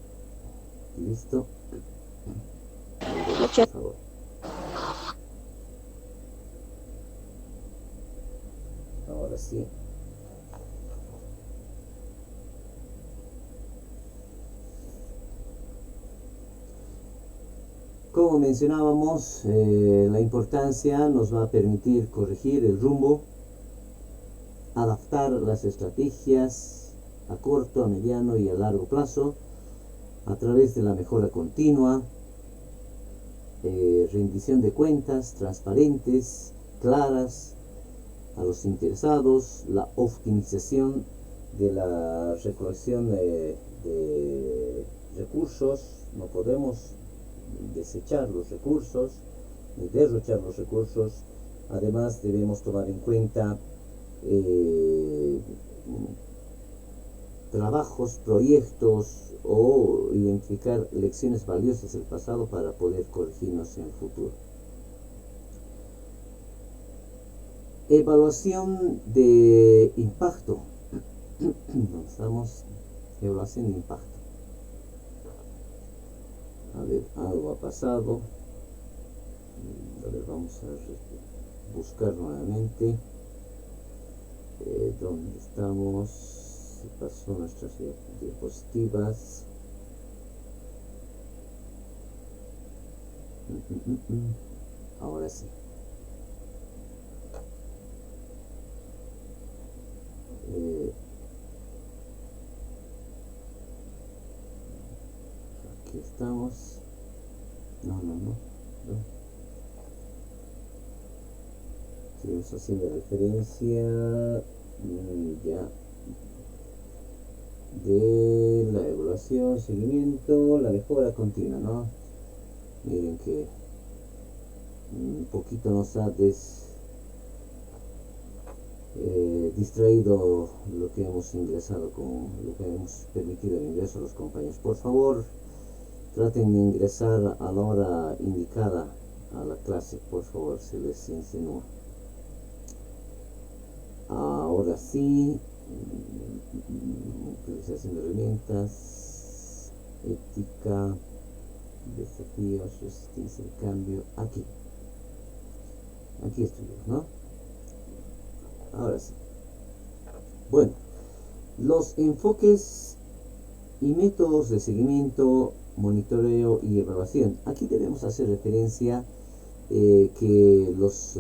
¿Listo? Volvemos, por Muchas favor. Ahora sí. Como mencionábamos, la importancia nos va a permitir corregir el rumbo, adaptar las estrategias a corto, a mediano y a largo plazo a través de la mejora continua, rendición de cuentas transparentes, claras a los interesados, la optimización de la recolección de recursos. No podemos desechar los recursos ni derrochar los recursos. Además debemos tomar en cuenta trabajos, proyectos o identificar lecciones valiosas del pasado para poder corregirnos en el futuro. Evaluación de impacto. Estamos evaluación de impacto. A ver, algo ha pasado. A ver, vamos a buscar nuevamente. ¿Dónde estamos? Se pasó nuestras diapositivas. Ahora sí. Aquí estamos. No. Seguimos haciendo referencia ya de la evaluación, seguimiento, la mejora continua, ¿no? Miren que un poquito nos ha distraído lo que hemos ingresado, con lo que hemos permitido el ingreso a los compañeros. Por favor, traten de ingresar a la hora indicada a la clase, por favor, se les insinúa. Ahora sí, utilización de herramientas, ética, desafíos, resistencia al cambio. Aquí estuvimos, ¿no? Ahora sí. Bueno, los enfoques y métodos de seguimiento, monitoreo y evaluación. Aquí debemos hacer referencia que los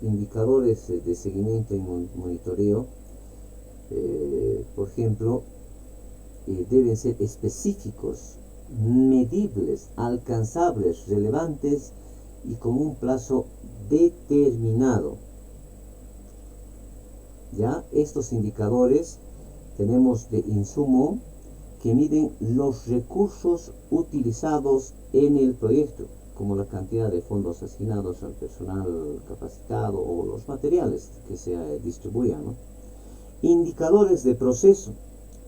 indicadores de seguimiento y monitoreo, por ejemplo, deben ser específicos, medibles, alcanzables, relevantes y con un plazo determinado. Ya estos indicadores tenemos de insumo que miden los recursos utilizados en el proyecto, como la cantidad de fondos asignados al personal capacitado o los materiales que se distribuyan, ¿no? Indicadores de proceso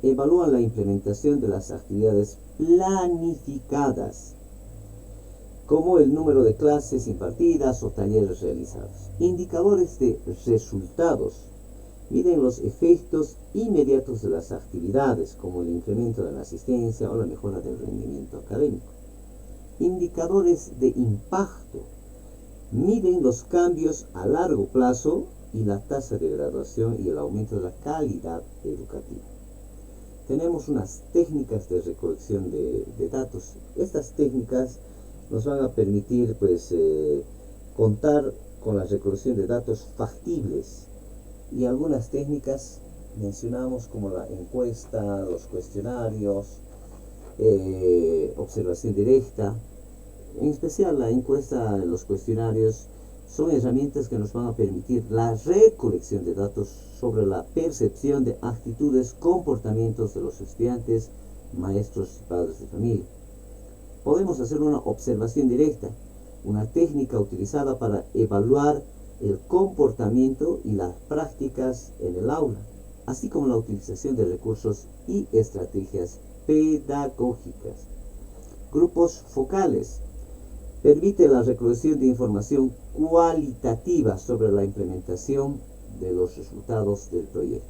evalúan la implementación de las actividades planificadas, como el número de clases impartidas o talleres realizados. Indicadores de resultados miden los efectos inmediatos de las actividades, como el incremento de la asistencia o la mejora del rendimiento académico. Indicadores de impacto miden los cambios a largo plazo y la tasa de graduación y el aumento de la calidad educativa. Tenemos unas técnicas de recolección de datos. Estas técnicas nos van a permitir contar con la recolección de datos factibles, y algunas técnicas mencionamos como la encuesta, los cuestionarios, observación directa. En especial la encuesta, los cuestionarios son herramientas que nos van a permitir la recolección de datos sobre la percepción de actitudes, comportamientos de los estudiantes, maestros y padres de familia. Podemos hacer una observación directa, una técnica utilizada para evaluar el comportamiento y las prácticas en el aula, así como la utilización de recursos y estrategias pedagógicas. Grupos focales. Permite la recolección de información cualitativa sobre la implementación de los resultados del proyecto.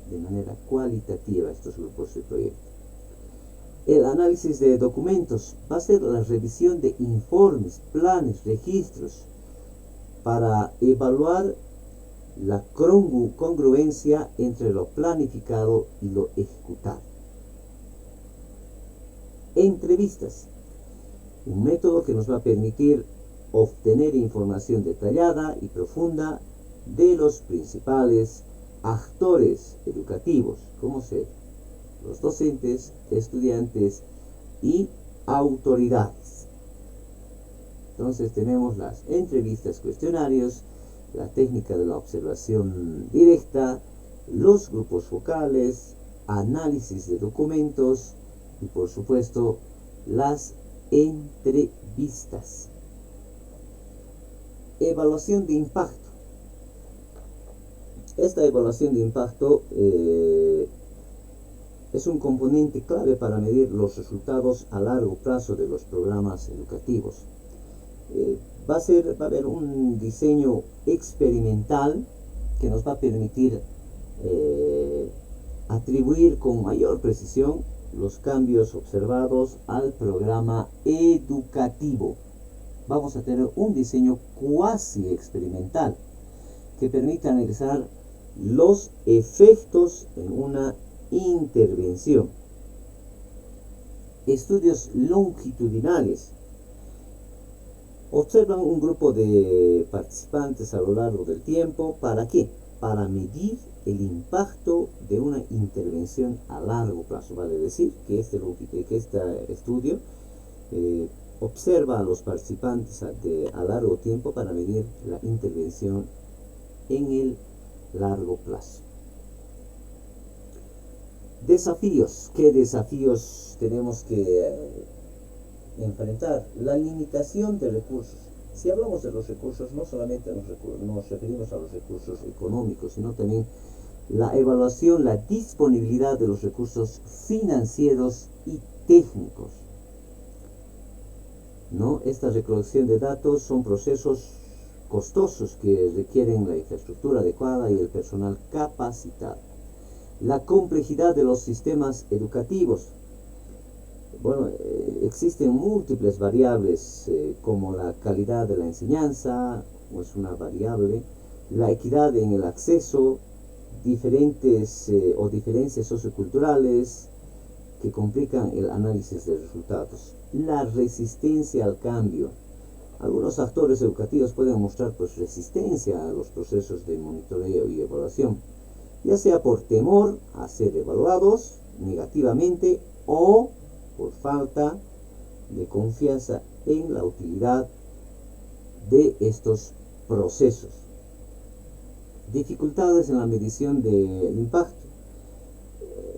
De manera cualitativa estos grupos de proyecto. El análisis de documentos va a ser la revisión de informes, planes, registros para evaluar la congruencia entre lo planificado y lo ejecutado. Entrevistas. Un método que nos va a permitir obtener información detallada y profunda de los principales actores educativos, como ser los docentes, estudiantes y autoridades. Entonces tenemos las entrevistas, cuestionarios, la técnica de la observación directa, los grupos focales, análisis de documentos y por supuesto las entrevistas. Evaluación de impacto. Esta evaluación de impacto es un componente clave para medir los resultados a largo plazo de los programas educativos. Va a haber un diseño experimental que nos va a permitir atribuir con mayor precisión los cambios observados al programa educativo. Vamos a tener un diseño cuasi experimental que permite analizar los efectos en una intervención. Estudios longitudinales. Observan un grupo de participantes a lo largo del tiempo. ¿Para qué? Para medir el impacto de una intervención a largo plazo. Vale decir que este estudio observa a los participantes a largo tiempo para medir la intervención en el largo plazo. Desafíos. ¿Qué desafíos tenemos que enfrentar? La limitación de recursos. Si hablamos de los recursos, no solamente nos referimos a los recursos económicos, sino también la evaluación, la disponibilidad de los recursos financieros y técnicos. ¿No? Esta recolección de datos son procesos costosos que requieren la infraestructura adecuada y el personal capacitado. La complejidad de los sistemas educativos. Bueno, existen múltiples variables como la calidad de la enseñanza, es una variable, la equidad en el acceso, diferencias socioculturales que complican el análisis de resultados. La resistencia al cambio. Algunos actores educativos pueden mostrar resistencia a los procesos de monitoreo y evaluación, ya sea por temor a ser evaluados negativamente o por falta de confianza en la utilidad de estos procesos. Dificultades en la medición del impacto.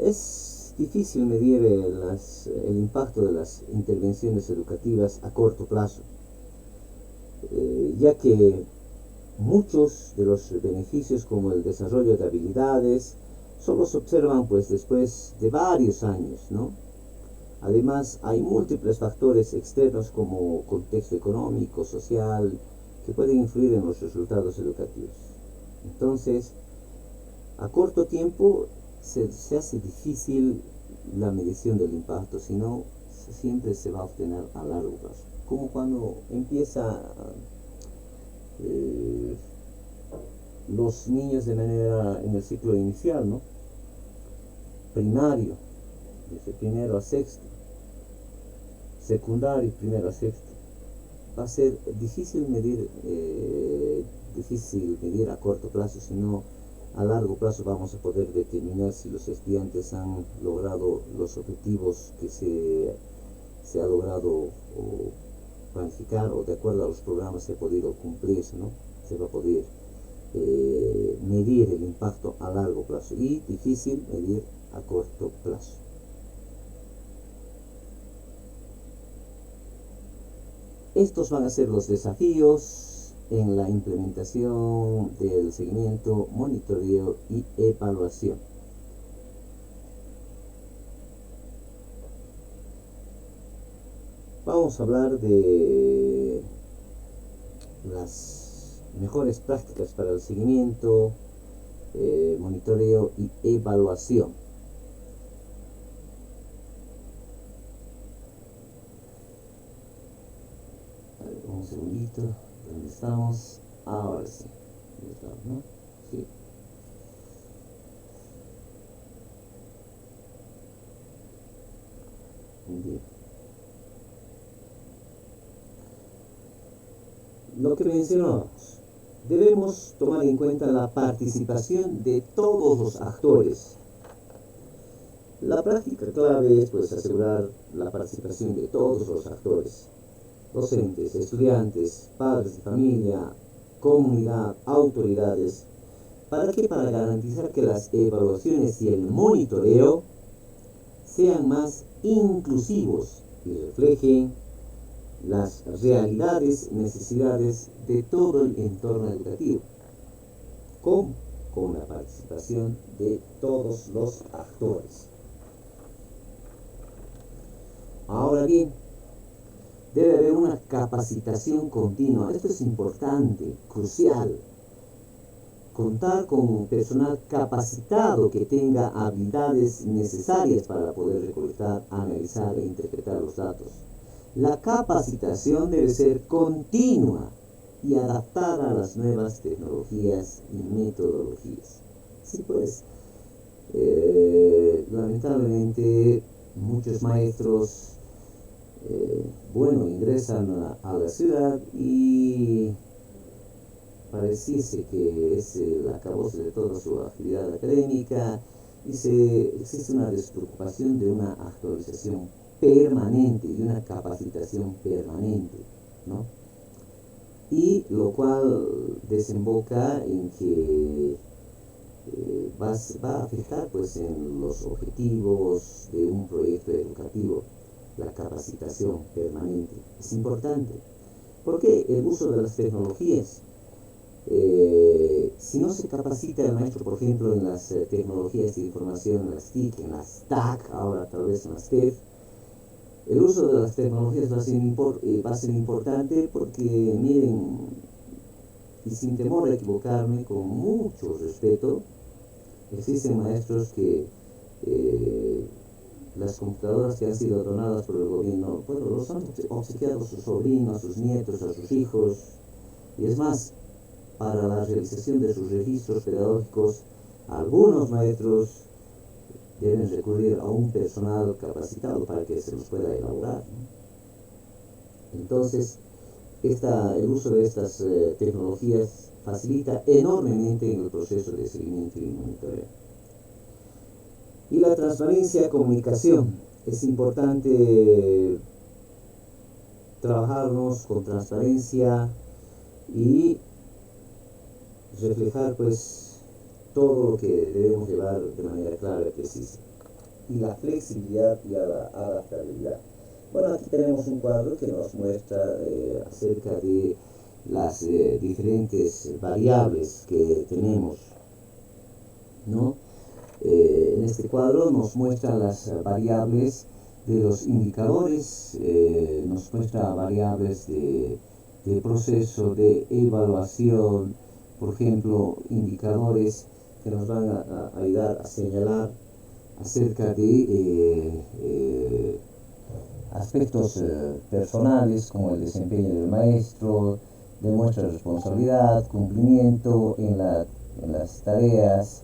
Es difícil medir el impacto de las intervenciones educativas a corto plazo, ya que muchos de los beneficios como el desarrollo de habilidades solo se observan después de varios años, ¿no? Además, hay múltiples factores externos como contexto económico, social, que pueden influir en los resultados educativos. Entonces, a corto tiempo se hace difícil la medición del impacto, sino siempre se va a obtener a largo plazo. Como cuando empieza los niños en el ciclo inicial, ¿no? Primario, desde primero a sexto, secundario, primero a sexto. Va a ser difícil medir a corto plazo, sino a largo plazo vamos a poder determinar si los estudiantes han logrado los objetivos que se ha logrado planificar o de acuerdo a los programas que ha podido cumplirse, ¿no? Se va a poder medir el impacto a largo plazo y difícil medir a corto plazo. Estos van a ser los desafíos en la implementación del seguimiento, monitoreo y evaluación. Vamos a hablar de las mejores prácticas para el seguimiento, monitoreo y evaluación. A ver, un segundito, ¿dónde estamos? Ahora sí, ¿dónde estamos, no? Sí. Bien. Lo que mencionábamos, debemos tomar en cuenta la participación de todos los actores. La práctica clave es pues asegurar la participación de todos los actores: docentes, estudiantes, padres de familia, comunidad, autoridades. ¿Para qué? Para garantizar que las evaluaciones y el monitoreo sean más inclusivos y reflejen las realidades y necesidades de todo el entorno educativo. ¿Cómo? Con la participación de todos los actores. Ahora bien, debe haber una capacitación continua. Esto es importante, crucial. Contar con personal capacitado que tenga habilidades necesarias para poder recolectar, analizar e interpretar los datos. La capacitación debe ser continua y adaptada a las nuevas tecnologías y metodologías. Sí, pues, lamentablemente muchos maestros, ingresan a la ciudad y pareciese que es el acabose de toda su actividad académica y existe una despreocupación de una actualización permanente y una capacitación permanente, ¿no? Y lo cual desemboca en que va a afectar pues en los objetivos de un proyecto educativo. La capacitación permanente es importante porque el uso de las tecnologías, si no se capacita el maestro, por ejemplo, en las tecnologías de información, en las TIC, en las TAC, ahora tal vez en las TEF, el uso de las tecnologías va a ser importante porque, miren, y sin temor a equivocarme, con mucho respeto, existen maestros que las computadoras que han sido donadas por el gobierno, bueno, los han obsequiado a sus sobrinos, a sus nietos, a sus hijos, y es más, para la realización de sus registros pedagógicos, algunos maestros deben recurrir a un personal capacitado para que se los pueda elaborar, ¿no? Entonces, el uso de estas tecnologías facilita enormemente en el proceso de seguimiento y monitoreo. Y la transparencia, comunicación. Es importante trabajarnos con transparencia y reflejar pues todo lo que debemos llevar de manera clara y precisa. Y la flexibilidad y la adaptabilidad. Bueno, aquí tenemos un cuadro que nos muestra acerca de las diferentes variables que tenemos, ¿no? En este cuadro nos muestra las variables de los indicadores, nos muestra variables de proceso de evaluación, por ejemplo, indicadores que nos van a ayudar a señalar acerca de aspectos personales como el desempeño del maestro, demuestra responsabilidad, cumplimiento en las tareas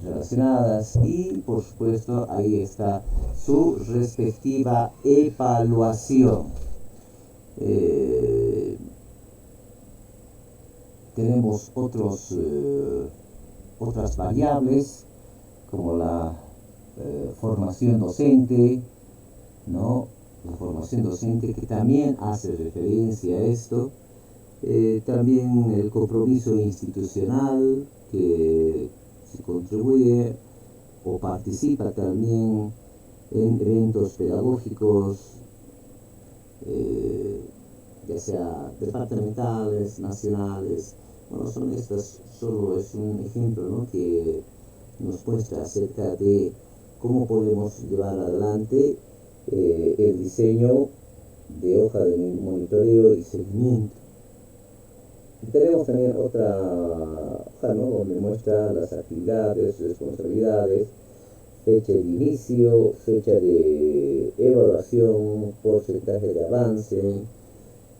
relacionadas y por supuesto ahí está su respectiva evaluación. Tenemos otras variables como la formación docente, ¿no? la formación docente, que también hace referencia a esto. También el compromiso institucional, que se contribuye o participa también en eventos pedagógicos, ya sea departamentales, nacionales. Bueno, son estas, solo es un ejemplo, ¿no?, que nos muestra acerca de cómo podemos llevar adelante el diseño de hoja de monitoreo y seguimiento. Y tenemos también otra hoja, ¿no?, donde muestra las actividades, responsabilidades, fecha de inicio, fecha de evaluación, porcentaje de avance,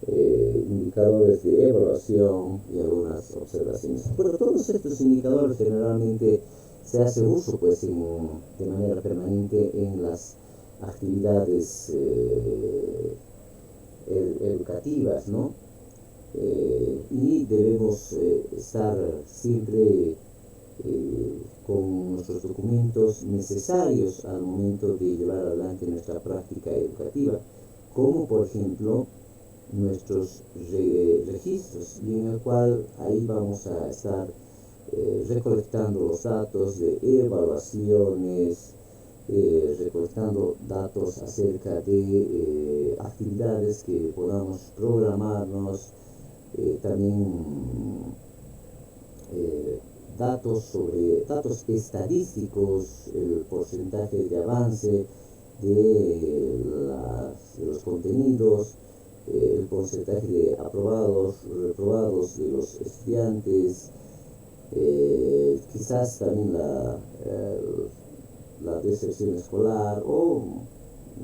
indicadores de evaluación y algunas observaciones. Bueno, todos estos indicadores generalmente se hace uso, pues, de manera permanente en las actividades educativas, ¿no? Y debemos estar siempre con nuestros documentos necesarios al momento de llevar adelante nuestra práctica educativa, como por ejemplo nuestros registros, y en el cual ahí vamos a estar recolectando los datos de evaluaciones, recolectando datos acerca de actividades que podamos programarnos, también datos estadísticos, el porcentaje de avance de los contenidos, el porcentaje de aprobados, reprobados de los estudiantes, quizás también la deserción escolar, o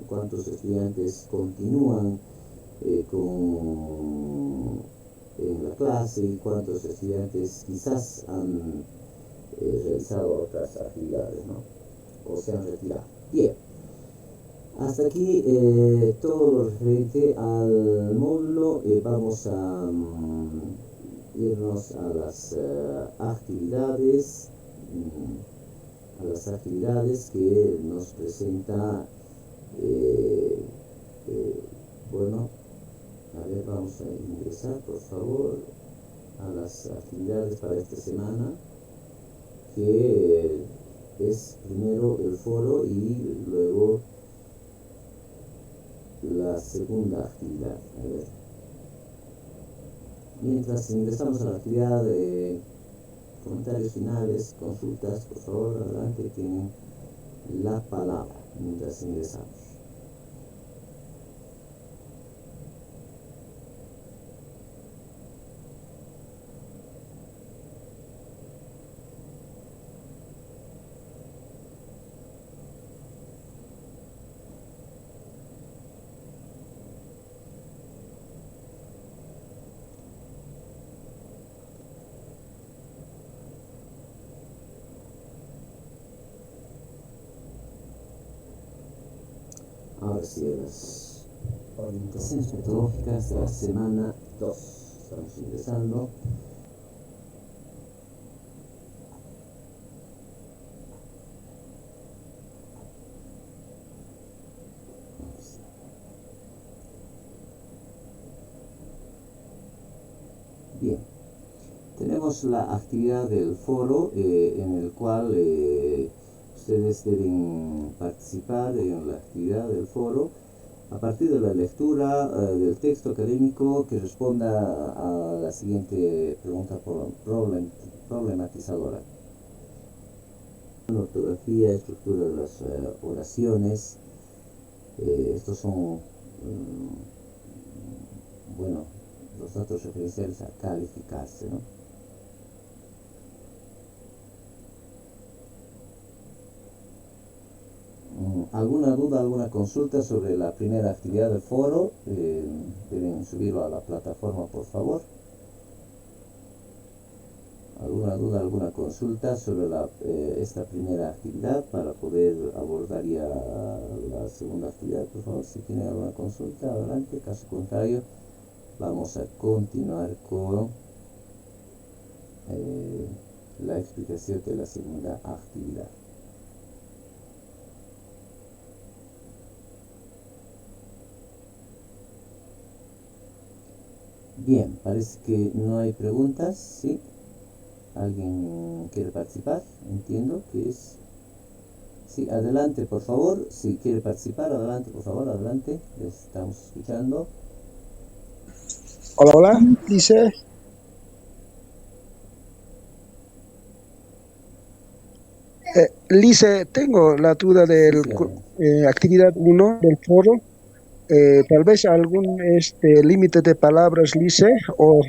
cuántos estudiantes continúan en la clase y cuántos estudiantes quizás han realizado otras actividades, ¿no?, o se han retirado. Bien, hasta aquí todo lo referente al módulo. Vamos a irnos a las actividades que nos presenta. Bueno, a ver, vamos a ingresar, por favor, a las actividades para esta semana, que es primero el foro y luego la segunda actividad. A ver, mientras ingresamos a la actividad de comentarios finales, consultas, por favor, adelante, tienen la palabra mientras ingresamos. Ahora sí, las orientaciones metodológicas de la semana 2. Estamos ingresando. Bien, tenemos la actividad del foro, en el cual ustedes deben participar en la actividad del foro a partir de la lectura del texto académico que responda a la siguiente pregunta problematizadora. Ortografía, estructura de las oraciones. Estos son, bueno, los datos referenciales a calificarse, ¿no? ¿Alguna duda, alguna consulta sobre la primera actividad del foro? Deben subirlo a la plataforma, por favor. ¿Alguna duda, alguna consulta sobre esta primera actividad para poder abordar ya la segunda actividad? Por favor, si tienen alguna consulta, adelante. Caso contrario, vamos a continuar con la explicación de la segunda actividad. Bien, parece que no hay preguntas, ¿sí? ¿Alguien quiere participar? Entiendo que es... Sí, adelante, por favor. Si quiere participar, adelante, por favor, adelante. Les estamos escuchando. Hola, hola, dice, Lice, tengo la duda Sí, del sí, adelante. actividad uno del foro. Tal vez algún límite de palabras, Lice, o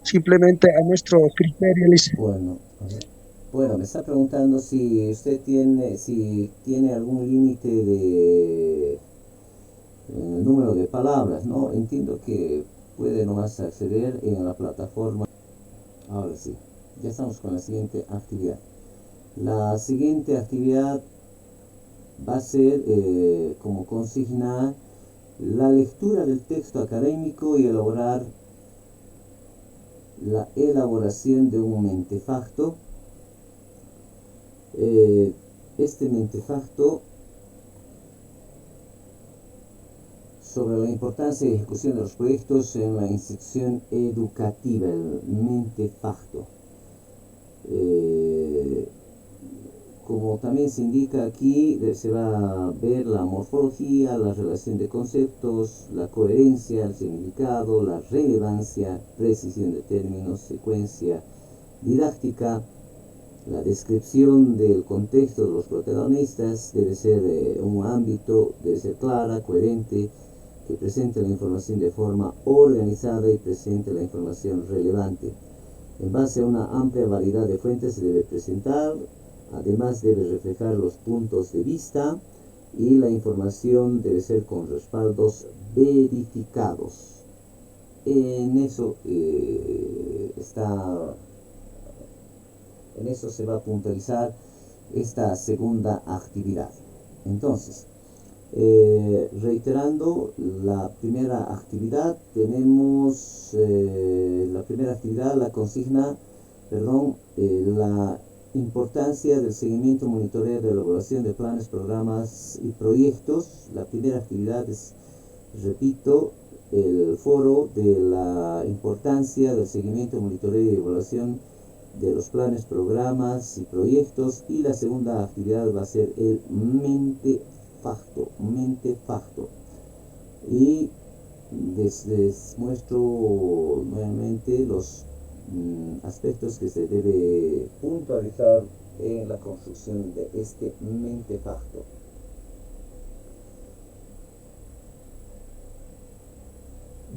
simplemente a nuestro criterio, Lice. Bueno, a ver. Bueno, me está preguntando si tiene algún límite de número de palabras, ¿no? Entiendo que puede nomás acceder en la plataforma. Ahora sí, ya estamos con la siguiente actividad. La siguiente actividad va a ser como consigna la lectura del texto académico y elaborar la elaboración de un mentefacto. Este mentefacto sobre la importancia y ejecución de los proyectos en la institución educativa, el mentefacto. Como también se indica aquí, se va a ver la morfología, la relación de conceptos, la coherencia, el significado, la relevancia, precisión de términos, secuencia didáctica, la descripción del contexto de los protagonistas. Debe ser un ámbito, debe ser clara, coherente, que presente la información de forma organizada y presente la información relevante. En base a una amplia variedad de fuentes se debe presentar. Además debe reflejar los puntos de vista y la información debe ser con respaldos verificados. En eso en eso se va a puntualizar esta segunda actividad. Entonces, reiterando la primera actividad, tenemos la primera actividad, la consigna, la importancia del seguimiento, monitoreo de elaboración de planes, programas y proyectos. La primera actividad es, repito, el foro de la importancia del seguimiento, monitoreo y evaluación de los planes, programas y proyectos. Y la segunda actividad va a ser el mentefacto. Y les muestro nuevamente los aspectos que se debe puntualizar en la construcción de este mentefacto.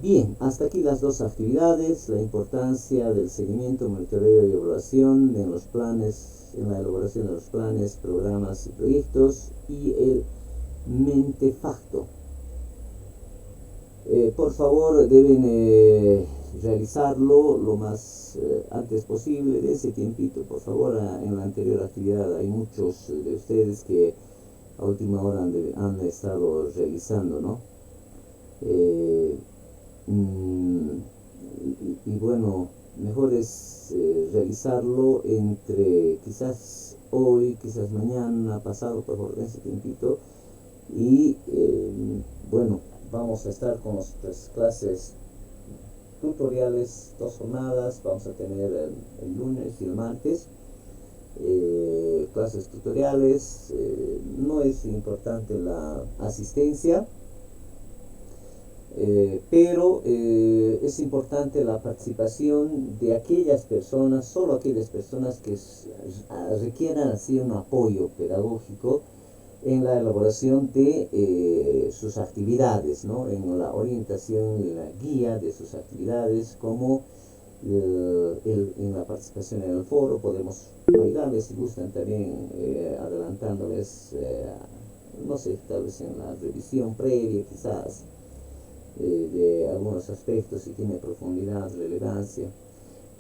Bien, hasta aquí las dos actividades, la importancia del seguimiento, monitoreo y evaluación en los planes, en la elaboración de los planes, programas y proyectos, y el mentefacto. Por favor, deben realizarlo lo más antes posible. De ese tiempito, por favor. En la anterior actividad hay muchos de ustedes que a última hora han estado realizando, ¿no? Y bueno, mejor es realizarlo entre quizás hoy, quizás mañana, pasado, por favor, en ese tiempito. Y bueno, vamos a estar con nuestras clases tutoriales, 2 jornadas. Vamos a tener el lunes y el martes clases tutoriales. No es importante la asistencia, pero es importante la participación de aquellas personas, solo aquellas personas que requieran así un apoyo pedagógico en la elaboración de sus actividades, ¿no? En la orientación y la guía de sus actividades, como en la participación en el foro. Podemos ayudarles si gustan también, adelantándoles, no sé, tal vez en la revisión previa quizás, de algunos aspectos, si tiene profundidad, relevancia.